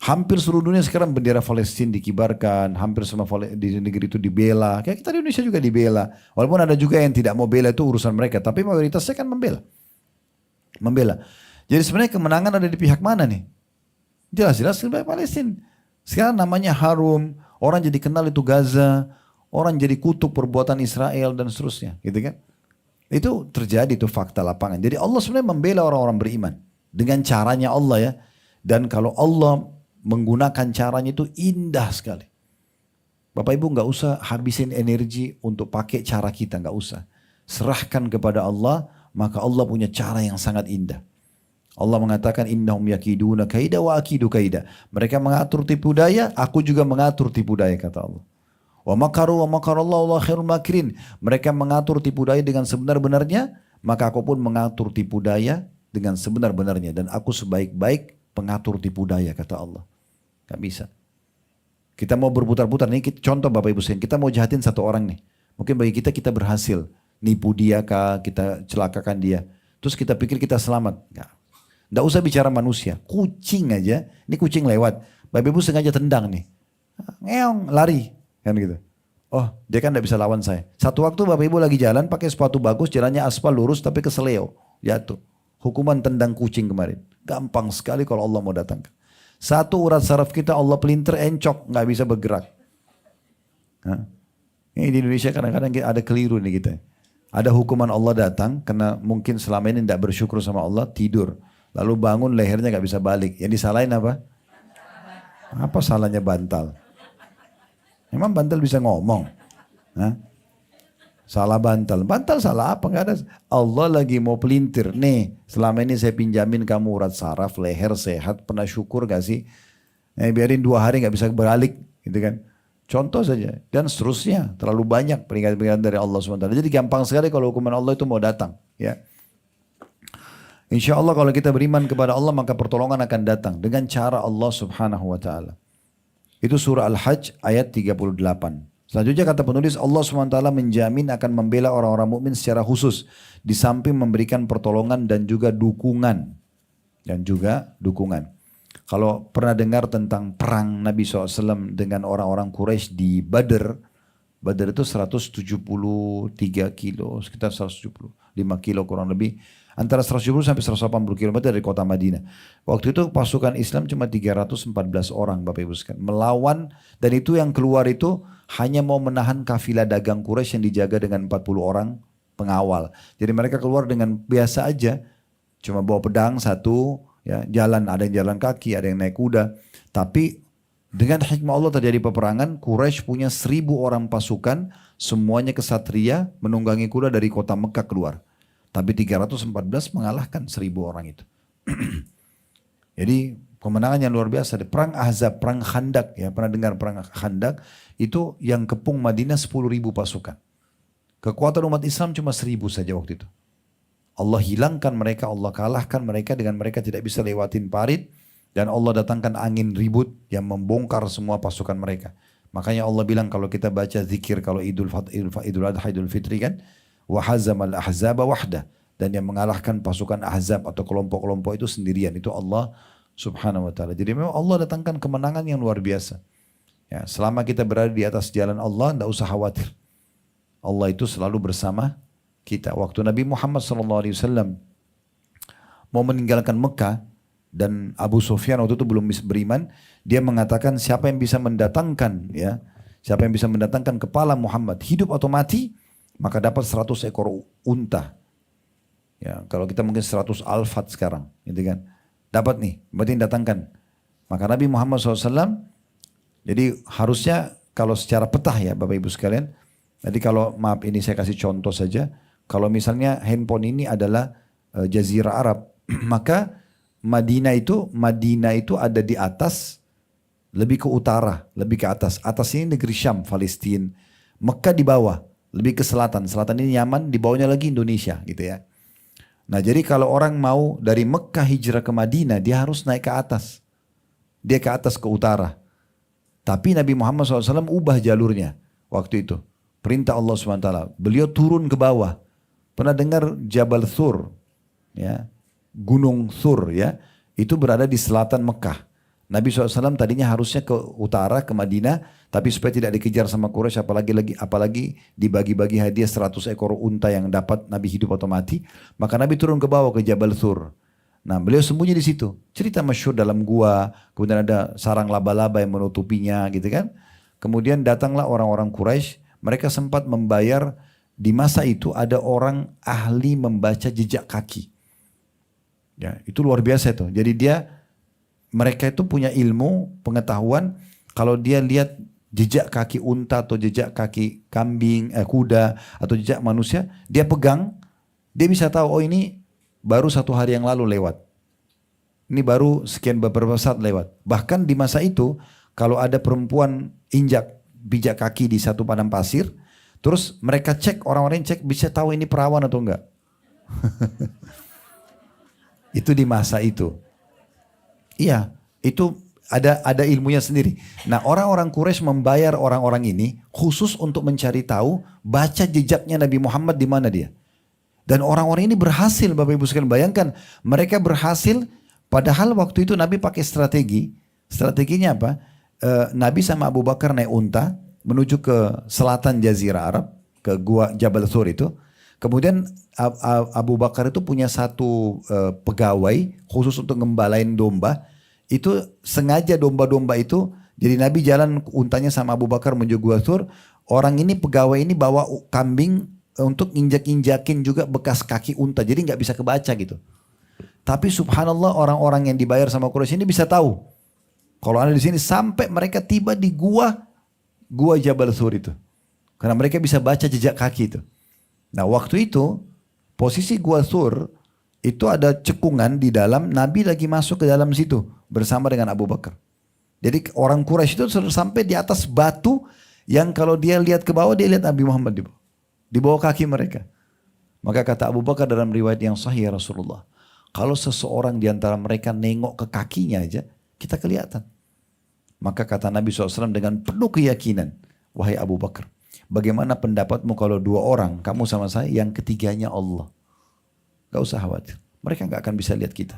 hampir seluruh dunia sekarang bendera Palestina dikibarkan. Hampir semua di negeri itu dibela. Kayak kita di Indonesia juga dibela. Walaupun ada juga yang tidak mau bela, itu urusan mereka. Tapi mayoritasnya kan membela. Jadi sebenarnya kemenangan ada di pihak mana nih? Jelas-jelas di pihak Palestina. Sekarang namanya harum. Orang jadi kenal itu Gaza. Orang jadi kutuk perbuatan Israel dan seterusnya, gitu kan? Itu terjadi, itu fakta lapangan. Jadi Allah sebenarnya membela orang-orang beriman dengan caranya Allah ya. Dan kalau Allah menggunakan caranya itu indah sekali. Bapak Ibu nggak usah habisin energi untuk pakai cara kita, nggak usah. Serahkan kepada Allah, maka Allah punya cara yang sangat indah. Allah mengatakan innahum yakiduna kaida wa akidu kaida. Mereka mengatur tipu daya, aku juga mengatur tipu daya kata Allah. Wa makaru wa makarallahu wa khairul makirin. Mereka mengatur tipu daya dengan sebenar-benarnya, maka aku pun mengatur tipu daya dengan sebenar-benarnya. Dan aku sebaik-baik pengatur tipu daya, kata Allah. Gak bisa. Kita mau berputar-putar, nih contoh Bapak Ibu sekalian, kita mau jahatin satu orang nih. Mungkin bagi kita berhasil. Nipu dia kah, kita celakakan dia. Terus kita pikir kita selamat. Gak usah bicara manusia. Kucing aja, ini kucing lewat. Bapak Ibu sengaja tendang nih. Ngeong, lari. Kan gitu. Oh dia kan gak bisa lawan saya. Satu waktu Bapak Ibu lagi jalan pakai sepatu bagus, jalannya aspal lurus tapi keseleo. Jatuh. Hukuman tendang kucing kemarin. Gampang sekali kalau Allah mau datangkan. Satu urat saraf kita Allah pelintir encok. Gak bisa bergerak. Hah? Ini di Indonesia kadang-kadang ada keliru nih kita. Ada hukuman Allah datang karena mungkin selama ini tidak bersyukur sama Allah, tidur. Lalu bangun lehernya gak bisa balik. Yang disalahin apa? Apa salahnya bantal? Memang bantal bisa ngomong? Hah? Salah bantal. Bantal salah apa? Nggak ada. Allah lagi mau pelintir. Nih, selama ini saya pinjamin kamu urat saraf, leher sehat. Pernah syukur gak sih? Biarin 2 hari gak bisa berbalik. Gitu kan. Contoh saja. Dan seterusnya. Terlalu banyak peringatan-peringatan dari Allah SWT. Jadi gampang sekali kalau hukuman Allah itu mau datang. Ya. Insya Allah kalau kita beriman kepada Allah, maka pertolongan akan datang. Dengan cara Allah Subhanahu Wa Ta'ala. Itu surah Al-Hajj ayat 38. Selanjutnya kata penulis, Allah SWT menjamin akan membela orang-orang mukmin secara khusus. Di samping memberikan pertolongan dan juga dukungan. Kalau pernah dengar tentang perang Nabi SAW dengan orang-orang Quraisy di Badr. Badr itu 173 kilo, sekitar 175 kilo kurang lebih. Antara 170 sampai 180 km dari kota Madinah. Waktu itu pasukan Islam cuma 314 orang Bapak Ibu sekalian. Melawan, dan itu yang keluar itu hanya mau menahan kafilah dagang Quraisy yang dijaga dengan 40 orang pengawal. Jadi mereka keluar dengan biasa aja. Cuma bawa pedang satu, Ya, jalan, ada yang jalan kaki, ada yang naik kuda. Tapi dengan hikmah Allah terjadi peperangan, Quraisy punya 1.000 orang pasukan, semuanya kesatria, menunggangi kuda dari kota Mekah keluar. Tapi 314 mengalahkan 1.000 orang itu. Jadi kemenangan yang luar biasa. Perang Ahzab, perang Khandak, ya pernah dengar perang Khandak, itu yang kepung Madinah 10.000 pasukan. Kekuatan umat Islam cuma 1.000 saja waktu itu. Allah hilangkan mereka, Allah kalahkan mereka dengan mereka tidak bisa lewatin parit. Dan Allah datangkan angin ribut yang membongkar semua pasukan mereka. Makanya Allah bilang kalau kita baca zikir kalau Idul Adha, Idul Fitri kan. Wahazamal ahzaba wahda. Dan yang mengalahkan pasukan ahzab atau kelompok-kelompok itu sendirian. Itu Allah subhanahu wa ta'ala. Jadi memang Allah datangkan kemenangan yang luar biasa. Ya, selama kita berada di atas jalan Allah, tidak usah khawatir. Allah itu selalu bersama kita. Waktu Nabi Muhammad SAW mau meninggalkan Mekah dan Abu Sufyan waktu itu belum beriman, dia mengatakan siapa yang bisa mendatangkan kepala Muhammad hidup atau mati, maka dapat 100 ekor unta. Ya, kalau kita mungkin 100 alfat sekarang, gitu kan? Dapat nih, berarti datangkan. Maka Nabi Muhammad SAW, jadi harusnya kalau secara petah ya Bapak Ibu sekalian, jadi kalau maaf ini saya kasih contoh saja. Kalau misalnya handphone ini adalah Jazirah Arab, maka Madinah itu ada di atas, lebih ke utara, lebih ke atas. Atas ini negeri Syam, Palestina. Mekah di bawah, lebih ke selatan. Selatan ini Yaman, di bawahnya lagi Indonesia gitu ya. Nah jadi kalau orang mau dari Mekah hijrah ke Madinah, dia harus naik ke atas. Dia ke atas ke utara. Tapi Nabi Muhammad SAW ubah jalurnya waktu itu. Perintah Allah SWT. Beliau turun ke bawah. Pernah dengar Jabal Thur, ya, Gunung Thur, ya, itu berada di selatan Mekah. Nabi SAW tadinya harusnya ke utara, ke Madinah, tapi supaya tidak dikejar sama Quraisy, apalagi dibagi-bagi hadiah 100 ekor unta yang dapat Nabi hidup atau mati, maka Nabi turun ke bawah ke Jabal Thur. Nah beliau sembunyi di situ. Cerita masyhur dalam gua, kemudian ada sarang laba-laba yang menutupinya, gitu kan. Kemudian datanglah orang-orang Quraisy, mereka sempat membayar. Di masa itu ada orang ahli membaca jejak kaki. Ya, itu luar biasa itu. Jadi mereka itu punya ilmu, pengetahuan. Kalau dia lihat jejak kaki unta atau jejak kaki kambing, kuda atau jejak manusia, dia pegang, dia bisa tahu, oh ini baru 1 hari yang lalu lewat. Ini baru sekian beberapa saat lewat. Bahkan di masa itu, kalau ada perempuan injak pijak kaki di satu padang pasir, terus mereka cek, orang-orang cek bisa tahu ini perawan atau enggak. Itu di masa itu. Iya, itu ada ilmunya sendiri. Nah orang-orang Quraisy membayar orang-orang ini khusus untuk mencari tahu, baca jejaknya Nabi Muhammad di mana dia. Dan orang-orang ini berhasil, Bapak Ibu sekalian bayangkan, mereka berhasil padahal waktu itu Nabi pakai strategi. Strateginya apa? Nabi sama Abu Bakar naik unta, menuju ke selatan Jazirah Arab, ke gua Jabal Thur itu. Kemudian Abu Bakar itu punya satu pegawai khusus untuk ngembalain domba. Itu sengaja domba-domba itu, jadi Nabi jalan untanya sama Abu Bakar menuju gua Thur. Orang ini pegawai ini bawa kambing untuk injak-injakin juga bekas kaki unta. Jadi nggak bisa kebaca gitu. Tapi subhanallah orang-orang yang dibayar sama Quraisy ini bisa tahu. Kalau ada di sini sampai mereka tiba di gua Jabal Thur itu. Karena mereka bisa baca jejak kaki itu. Nah waktu itu posisi gua Thur itu ada cekungan di dalam, Nabi lagi masuk ke dalam situ bersama dengan Abu Bakar. Jadi orang Quraisy itu sudah sampai di atas batu yang kalau dia lihat ke bawah dia lihat Nabi Muhammad di bawah kaki mereka. Maka kata Abu Bakar dalam riwayat yang sahih, ya Rasulullah, kalau seseorang di antara mereka nengok ke kakinya aja, kita kelihatan. Maka kata Nabi SAW dengan penuh keyakinan, wahai Abu Bakar, bagaimana pendapatmu kalau 2 orang, kamu sama saya, yang ketiganya Allah? Gak usah khawatir, mereka gak akan bisa lihat kita.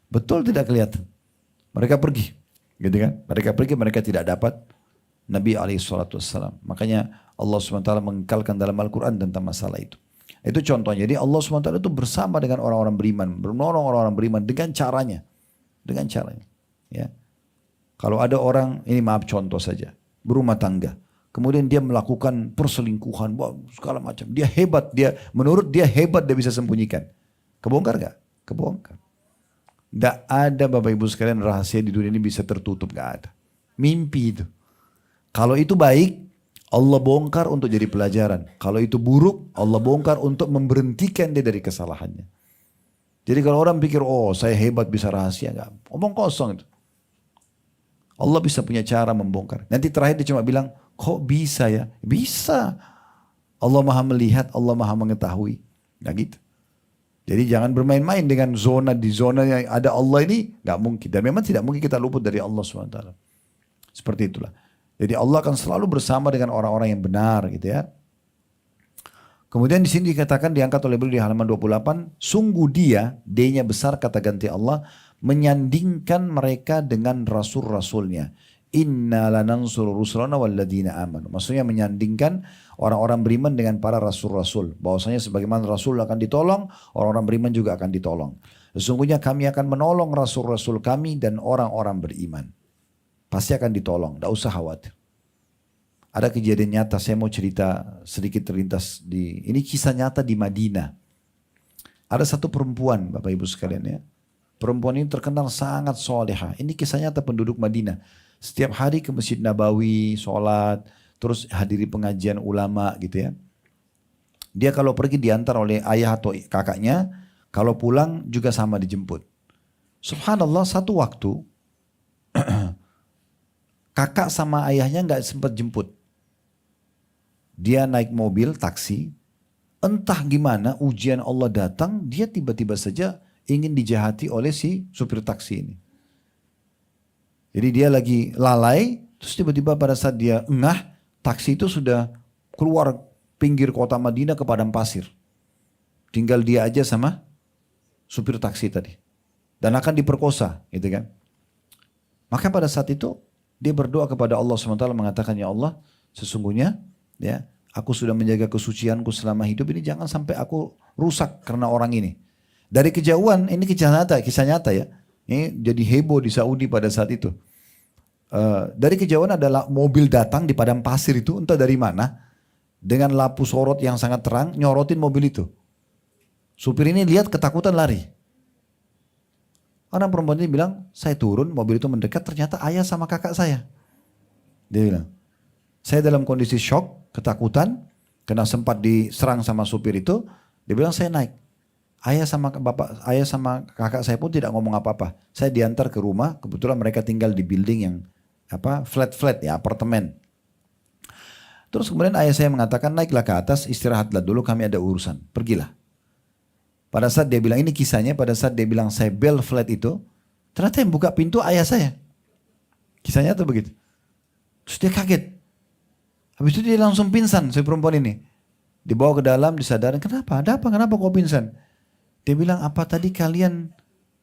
Betul tidak kelihatan. Mereka pergi, gitu kan? Mereka pergi, mereka tidak dapat Nabi SAW. Makanya Allah SWT mengekalkan dalam Al-Quran tentang masalah itu. Itu contohnya. Jadi Allah SWT itu bersama dengan orang-orang beriman, menolong orang-orang beriman dengan caranya. Dengan caranya. Ya. Kalau ada orang, ini maaf contoh saja, berumah tangga. Kemudian dia melakukan perselingkuhan, segala macam. Dia hebat, menurut dia hebat, dia bisa sembunyikan. Kebongkar gak? Kebongkar. Tidak ada Bapak Ibu sekalian rahasia di dunia ini bisa tertutup, gak ada. Mimpi itu. Kalau itu baik, Allah bongkar untuk jadi pelajaran. Kalau itu buruk, Allah bongkar untuk memberhentikan dia dari kesalahannya. Jadi kalau orang pikir, oh saya hebat bisa rahasia, enggak. Omong kosong itu. Allah bisa punya cara membongkar. Nanti terakhir dia cuma bilang, kok bisa ya? Bisa. Allah maha melihat, Allah maha mengetahui. Nah gitu. Jadi jangan bermain-main dengan zona yang ada Allah ini, nggak mungkin. Dan memang tidak mungkin kita luput dari Allah SWT. Seperti itulah. Jadi Allah akan selalu bersama dengan orang-orang yang benar gitu ya. Kemudian di sini dikatakan diangkat oleh beliau di halaman 28, sungguh dia, D-nya besar kata ganti Allah, menyandingkan mereka dengan rasul-rasulnya. Inna lanansuru rusulana walladina amanu. Maksudnya menyandingkan orang-orang beriman dengan para rasul-rasul. Bahwasanya sebagaimana rasul akan ditolong, orang-orang beriman juga akan ditolong. Sesungguhnya kami akan menolong rasul-rasul kami dan orang-orang beriman. Pasti akan ditolong, tidak usah khawatir. Ada kejadian nyata, saya mau cerita sedikit terlintas ini kisah nyata di Madinah. Ada satu perempuan, Bapak Ibu sekalian ya. Perempuan ini terkenal sangat solehah. Ini kisah nyata penduduk Madinah. Setiap hari ke Masjid Nabawi, sholat, terus hadiri pengajian ulama gitu ya. Dia kalau pergi diantar oleh ayah atau kakaknya, kalau pulang juga sama dijemput. Subhanallah satu waktu, kakak sama ayahnya nggak sempat jemput. Dia naik mobil, taksi, entah gimana ujian Allah datang, dia tiba-tiba saja ingin dijahati oleh si supir taksi ini. Jadi dia lagi lalai, terus tiba-tiba pada saat dia engah, taksi itu sudah keluar pinggir kota Madinah ke padang pasir. Tinggal dia aja sama supir taksi tadi. Dan akan diperkosa, gitu kan. Maka pada saat itu, dia berdoa kepada Allah SWT mengatakan, ya Allah, sesungguhnya ya, aku sudah menjaga kesucianku selama hidup ini, jangan sampai aku rusak karena orang ini. Dari kejauhan, ini kisah nyata ya. Ini jadi heboh di Saudi pada saat itu. Dari kejauhan adalah mobil datang di padang pasir itu, entah dari mana, dengan lampu sorot yang sangat terang, nyorotin mobil itu. Supir ini lihat ketakutan lari. Orang perempuan ini bilang, saya turun, mobil itu mendekat, ternyata ayah sama kakak saya. Dia bilang, saya dalam kondisi shock, ketakutan, karena sempat diserang sama supir itu. Dia bilang saya naik. Ayah sama kakak saya pun tidak ngomong apa-apa. Saya diantar ke rumah, kebetulan mereka tinggal di building yang flat ya, apartemen. Terus kemudian ayah saya mengatakan, naiklah ke atas, istirahatlah dulu, kami ada urusan. Pergilah. Pada saat dia bilang, ini kisahnya, pada saat dia bilang saya bel flat itu, ternyata yang buka pintu ayah saya. Kisahnya tuh begitu. Terus dia kaget. Habis itu dia langsung pingsan, si perempuan ini. Dibawa ke dalam, disadarkan, kenapa? Ada apa? Kenapa kau pingsan? Dia bilang, apa tadi kalian,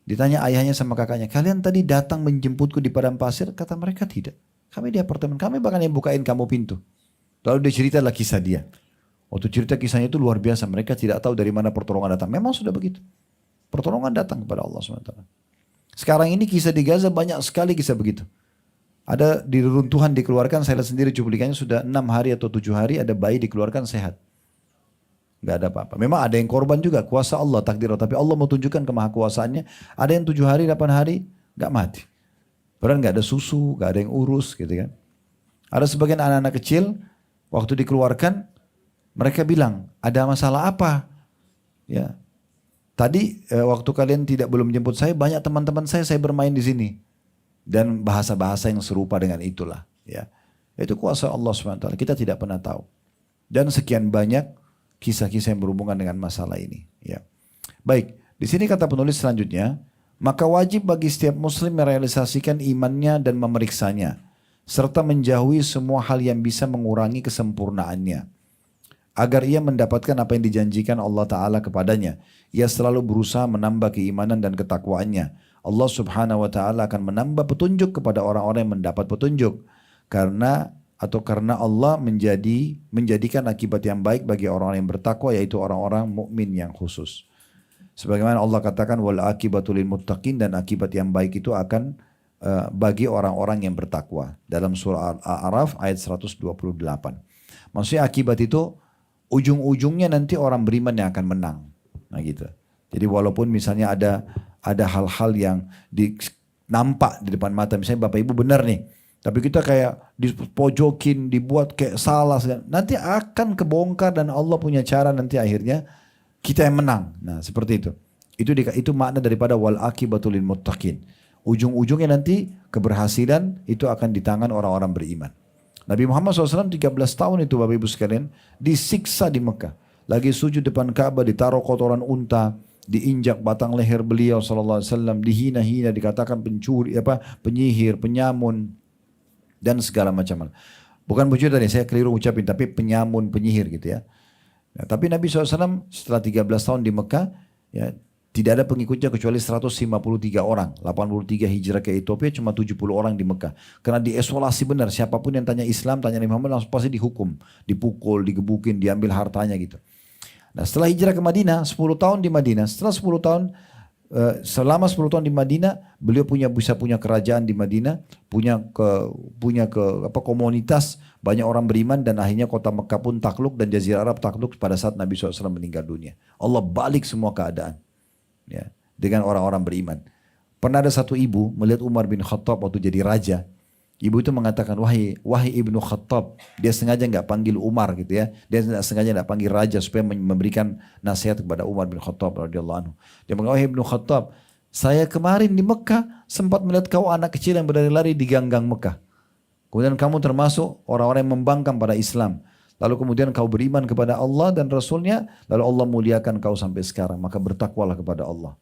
ditanya ayahnya sama kakaknya, kalian tadi datang menjemputku di padang pasir? Kata mereka, tidak. Kami di apartemen, kami bahkan yang bukain kamu pintu. Lalu dia ceritalah kisah dia. Waktu cerita kisahnya itu luar biasa, mereka tidak tahu dari mana pertolongan datang. Memang sudah begitu. Pertolongan datang kepada Allah SWT. Sekarang ini kisah di Gaza banyak sekali kisah begitu. Ada di reruntuhan dikeluarkan, saya lihat sendiri cuplikannya sudah 6 hari atau 7 hari ada bayi dikeluarkan sehat. Gak ada apa-apa. Memang ada yang korban juga, kuasa Allah, takdir Allah. Tapi Allah mau tunjukkan kemahakuasaannya. Ada yang 7 hari, 8 hari, gak mati. Padahal gak ada susu, gak ada yang urus gitu kan. Ada sebagian anak-anak kecil, waktu dikeluarkan, mereka bilang, ada masalah apa? Ya, tadi waktu kalian belum jemput saya, banyak teman-teman saya bermain di sini. Dan bahasa-bahasa yang serupa dengan itulah. Ya, itu kuasa Allah SWT, kita tidak pernah tahu. Dan sekian banyak kisah-kisah yang berhubungan dengan masalah ini. Ya. Baik, di sini kata penulis selanjutnya, maka wajib bagi setiap muslim merealisasikan imannya dan memeriksanya, serta menjauhi semua hal yang bisa mengurangi kesempurnaannya. Agar ia mendapatkan apa yang dijanjikan Allah Ta'ala kepadanya. Ia selalu berusaha menambah keimanan dan ketakwaannya. Allah Subhanahu Wa Ta'ala akan menambah petunjuk kepada orang-orang yang mendapat petunjuk. Karena Allah menjadikan akibat yang baik bagi orang-orang yang bertakwa, yaitu orang-orang mukmin yang khusus. Sebagaimana Allah katakan, wal akibatul lil muttaqin, dan akibat yang baik itu akan bagi orang-orang yang bertakwa. Dalam surah Al-A'raf ayat 128. Maksudnya akibat itu ujung-ujungnya nanti orang beriman yang akan menang. Nah gitu. Jadi walaupun misalnya ada ada hal-hal yang nampak di depan mata. Misalnya bapak ibu benar nih, tapi kita kayak dipojokin, dibuat kayak salah. Nanti akan kebongkar dan Allah punya cara nanti akhirnya kita yang menang. Nah seperti itu. Itu makna daripada wal akibatul lil muttaqin. Ujung-ujungnya nanti keberhasilan itu akan di tangan orang-orang beriman. Nabi Muhammad SAW 13 tahun itu Bapak Ibu sekalian disiksa di Mekah. Lagi sujud depan Ka'bah, ditaruh kotoran unta, diinjak batang leher beliau SAW, dihina-hina, dikatakan pencuri, penyihir, penyamun, dan segala macam. Bukan pencuri tadi, saya keliru ucapin, tapi penyamun, penyihir gitu ya. Nah, tapi Nabi SAW setelah 13 tahun di Mekah, ya, tidak ada pengikutnya kecuali 153 orang. 83 hijrah ke Ethiopia, cuma 70 orang di Mekah. Karena diisolasi benar, siapapun yang tanya Islam, tanya Nabi Muhammad langsung pasti dihukum. Dipukul, digebukin, diambil hartanya gitu. Nah setelah hijrah ke Madinah, 10 tahun di Madinah. Setelah 10 tahun, selama 10 tahun di Madinah, beliau bisa punya kerajaan di Madinah, punya komunitas, banyak orang beriman, dan akhirnya kota Mekah pun takluk dan Jazirah Arab takluk pada saat Nabi SAW meninggal dunia. Allah balik semua keadaan. Ya, dengan orang-orang beriman. Pernah ada satu ibu melihat Umar bin Khattab waktu jadi raja. Ibu itu mengatakan, wahai Ibnu Khattab. Dia sengaja nggak panggil Umar gitu ya. Dia sengaja nggak panggil raja supaya memberikan nasihat kepada Umar bin Khattab radhiyallahu anhu. Dia mengatakan, wahai Ibnu Khattab, saya kemarin di Mekah sempat melihat kau anak kecil yang berlari-lari di gang-gang Mekah. Kemudian kamu termasuk orang-orang yang membangkang pada Islam. Lalu kemudian kau beriman kepada Allah dan Rasulnya, lalu Allah muliakan kau sampai sekarang. Maka bertakwalah kepada Allah.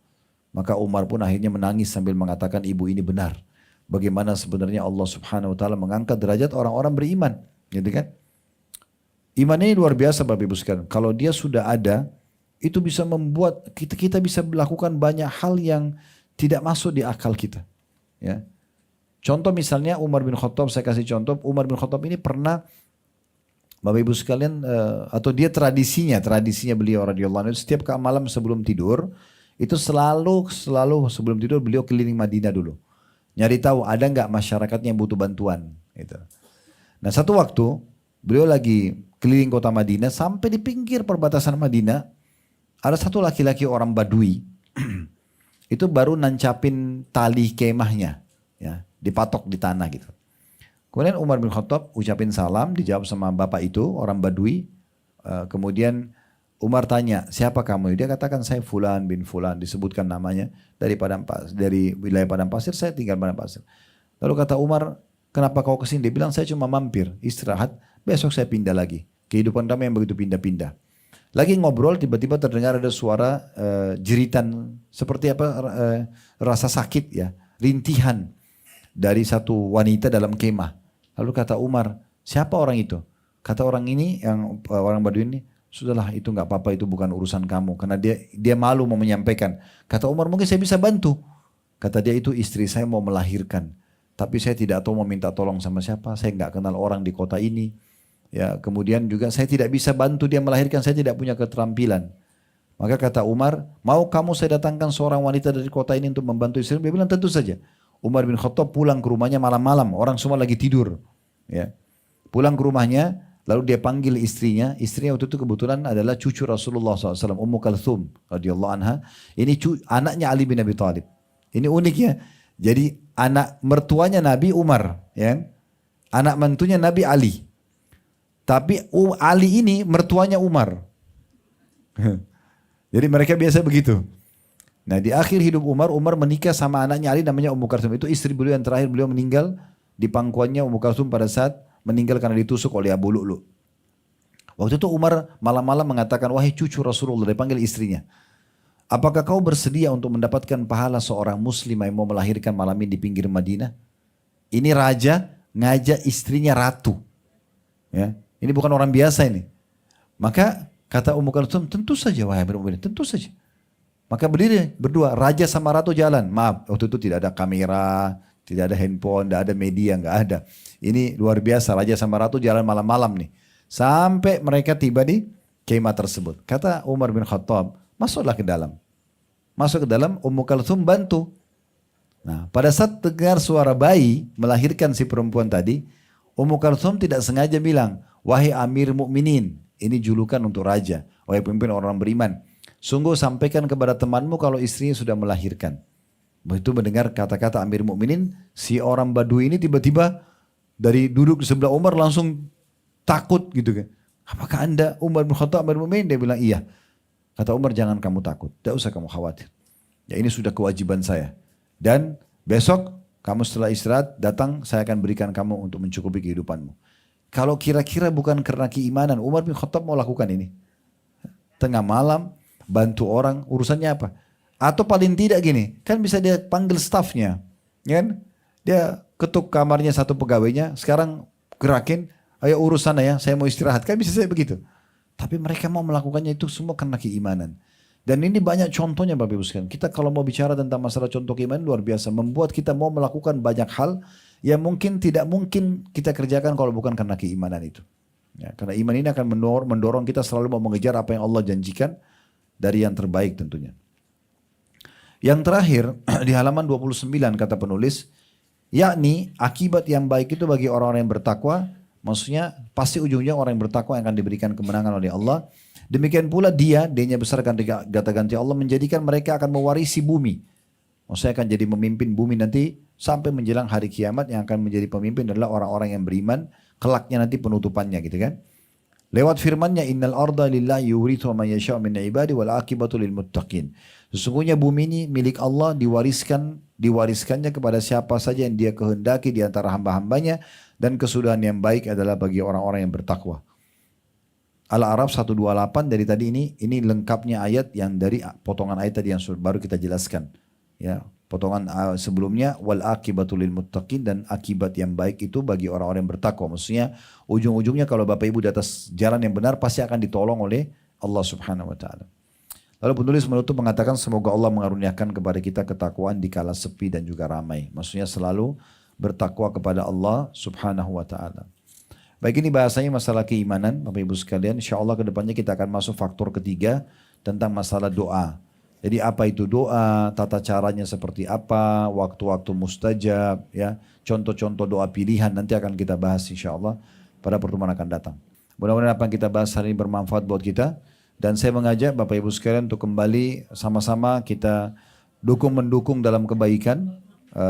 Maka Umar pun akhirnya menangis sambil mengatakan, ibu ini benar. Bagaimana sebenarnya Allah Subhanahu Wa Taala mengangkat derajat orang-orang beriman. Gitu kan? Iman ini luar biasa Bapak Ibu sekalian. Kalau dia sudah ada, itu bisa membuat kita bisa melakukan banyak hal yang tidak masuk di akal kita. Ya. Contoh misalnya Umar bin Khattab, saya kasih contoh. Umar bin Khattab ini pernah, Bapak Ibu sekalian, atau dia tradisinya beliau radhiyallahu anhu, setiap malam sebelum tidur itu selalu sebelum tidur beliau keliling Madinah dulu, nyari tahu ada nggak masyarakat yang butuh bantuan. Gitu. Nah satu waktu beliau lagi keliling kota Madinah, sampai di pinggir perbatasan Madinah ada satu laki-laki orang Badui itu baru nancapin tali kemahnya, ya, dipatok di tanah gitu. Kemudian Umar bin Khattab ucapin salam, dijawab sama bapak itu, orang Badui. Kemudian Umar tanya, siapa kamu? Dia katakan, saya Fulan bin Fulan, disebutkan namanya dari wilayah Padang Pasir, saya tinggal Padang Pasir. Lalu kata Umar, kenapa kau kesini? Dia bilang, saya cuma mampir, istirahat, besok saya pindah lagi. Kehidupan kami yang begitu pindah-pindah. Lagi ngobrol, tiba-tiba terdengar ada suara jeritan, seperti rasa sakit ya, rintihan dari satu wanita dalam kemah. Lalu kata Umar, siapa orang itu? Kata orang ini, yang orang Badui ini, sudahlah itu nggak apa-apa, itu bukan urusan kamu. Karena dia malu mau menyampaikan. Kata Umar, mungkin saya bisa bantu. Kata dia, itu istri saya mau melahirkan. Tapi saya tidak tahu mau minta tolong sama siapa. Saya nggak kenal orang di kota ini. Ya, kemudian juga saya tidak bisa bantu dia melahirkan, saya tidak punya keterampilan. Maka kata Umar, mau kamu saya datangkan seorang wanita dari kota ini untuk membantu istri? Dia bilang, tentu saja. Umar bin Khattab pulang ke rumahnya malam-malam, orang semua lagi tidur. Ya. Pulang ke rumahnya, lalu dia panggil istrinya. Istrinya waktu itu kebetulan adalah cucu Rasulullah SAW, Ummu Kalthum radhiyallahu anha. Ini anaknya Ali bin Abi Thalib. Ini unik ya. Jadi anak mertuanya Nabi Umar, ya. Anak mentunya Nabi Ali. Tapi Ali ini mertuanya Umar. Jadi mereka biasa begitu. Nah di akhir hidup Umar menikah sama anaknya Ali namanya Ummu Kalthum. Itu istri beliau yang terakhir, beliau meninggal di pangkuannya Ummu Kalthum pada saat meninggal karena ditusuk oleh Abu Lu'lu'. Waktu itu Umar malam-malam mengatakan, wahai cucu Rasulullah, dia panggil istrinya. Apakah kau bersedia untuk mendapatkan pahala seorang muslim yang mau melahirkan malam ini di pinggir Madinah? Ini raja ngajak istrinya ratu. Ya, ini bukan orang biasa ini. Maka kata Ummu Kalthum, tentu saja wahai Amirul Mukminin, tentu saja. Maka berdiri berdua, raja sama ratu jalan. Maaf, waktu itu tidak ada kamera, tidak ada handphone, tidak ada media, nggak ada. Ini luar biasa, raja sama ratu jalan malam-malam nih. Sampai mereka tiba di kemah tersebut. Kata Umar bin Khattab, masuklah ke dalam. Masuk ke dalam, Ummu Kalthum bantu. Nah, pada saat dengar suara bayi melahirkan si perempuan tadi, Ummu Kalthum tidak sengaja bilang, wahai Amir Mukminin, ini julukan untuk raja, wahai pemimpin orang beriman. Sungguh sampaikan kepada temanmu kalau istrinya sudah melahirkan. Begitu mendengar kata-kata Amir Mukminin, si orang Badui ini tiba-tiba dari duduk di sebelah Umar langsung takut gitu kan. Apakah anda Umar bin Khattab Amir Mukminin? Dia bilang iya. Kata Umar, jangan kamu takut, tidak usah kamu khawatir. Ya ini sudah kewajiban saya. Dan besok kamu setelah istirahat datang, saya akan berikan kamu untuk mencukupi kehidupanmu. Kalau kira-kira bukan karena keimanan, Umar bin Khattab mau lakukan ini. Tengah malam, bantu orang, urusannya apa? Atau paling tidak gini, kan bisa dia panggil stafnya, ya kan? Dia ketuk kamarnya satu pegawainya, sekarang gerakin, ayo urus sana ya, saya mau istirahat. Kan bisa saya begitu. Tapi mereka mau melakukannya itu semua karena keimanan. Dan ini banyak contohnya Bapak Ibu sekalian. Kita kalau mau bicara tentang masalah contoh keimanan luar biasa. Membuat kita mau melakukan banyak hal yang mungkin tidak mungkin kita kerjakan kalau bukan karena keimanan itu. Ya, karena iman ini akan mendorong kita selalu mau mengejar apa yang Allah janjikan dari yang terbaik tentunya. Yang terakhir di halaman 29 kata penulis, yakni akibat yang baik itu bagi orang-orang yang bertakwa, maksudnya pasti ujungnya orang yang bertakwa yang akan diberikan kemenangan oleh Allah. Demikian pula dia-nya besar kata ganti Allah menjadikan mereka akan mewarisi bumi. Maksudnya akan jadi memimpin bumi nanti sampai menjelang hari kiamat. Yang akan menjadi pemimpin adalah orang-orang yang beriman, kelaknya nanti penutupannya gitu kan. Lewat firman-Nya, innal arda lillahi yurithu man yasha'u min ibadi wal aqibatu lil muttaqin. Sesungguhnya bumi ini milik Allah, diwariskannya kepada siapa saja yang Dia kehendaki di antara hamba-hambanya, dan kesudahan yang baik adalah bagi orang-orang yang bertakwa. Al-A'raf 128 dari tadi ini lengkapnya ayat yang dari potongan ayat tadi yang baru kita jelaskan. Ya, potongan sebelumnya wal aqibatu lil muttaqin, dan akibat yang baik itu bagi orang-orang yang bertakwa. Maksudnya ujung-ujungnya kalau Bapak Ibu di atas jalan yang benar pasti akan ditolong oleh Allah Subhanahu wa taala. Lalu penulis menutup mengatakan semoga Allah mengaruniakan kepada kita ketakwaan di kala sepi dan juga ramai. Maksudnya selalu bertakwa kepada Allah Subhanahu wa taala. Baik, ini bahasanya masalah keimanan Bapak Ibu sekalian. InsyaAllah kedepannya kita akan masuk faktor ketiga tentang masalah doa. Jadi apa itu doa, tata caranya seperti apa, waktu-waktu mustajab, ya, contoh-contoh doa pilihan nanti akan kita bahas insyaAllah pada pertemuan akan datang. Mudah-mudahan apa yang kita bahas hari ini bermanfaat buat kita. Dan saya mengajak Bapak Ibu sekalian untuk kembali sama-sama kita mendukung dalam kebaikan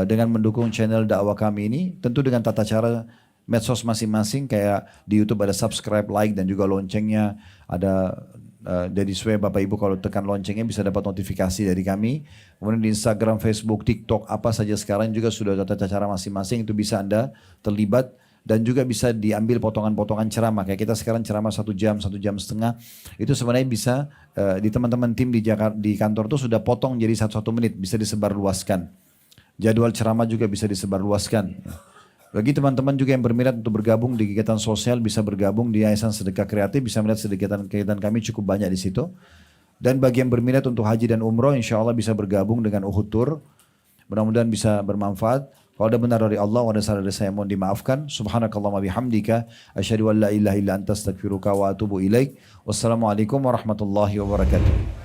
dengan mendukung channel dakwah kami ini. Tentu dengan tata cara medsos masing-masing, kayak di YouTube ada subscribe, like, dan juga loncengnya ada. Jadi supaya Bapak Ibu kalau tekan loncengnya bisa dapat notifikasi dari kami. Kemudian di Instagram, Facebook, TikTok, apa saja sekarang juga sudah ada tata cara masing-masing, itu bisa Anda terlibat. Dan juga bisa diambil potongan-potongan ceramah. Kayak kita sekarang ceramah 1 jam, 1,5 jam. Itu sebenarnya bisa di teman-teman tim di kantor itu sudah potong jadi 1 menit. Bisa disebarluaskan. Jadwal ceramah juga bisa disebarluaskan. Bagi teman-teman juga yang berminat untuk bergabung di kegiatan sosial, bisa bergabung di Yayasan Sedekah Kreatif, bisa melihat kegiatan kami cukup banyak di situ. Dan bagi yang berminat untuk haji dan umroh, insya Allah bisa bergabung dengan Uhud Tour. Mudah-mudahan bisa bermanfaat. Kalau ada benar dari Allah, ada salah dari saya mohon dimaafkan. Subhanakallahumma bihamdika, asyhadu an la ilaha illa anta astaghfiruka wa atubu ilaik. Wassalamualaikum warahmatullahi wabarakatuh.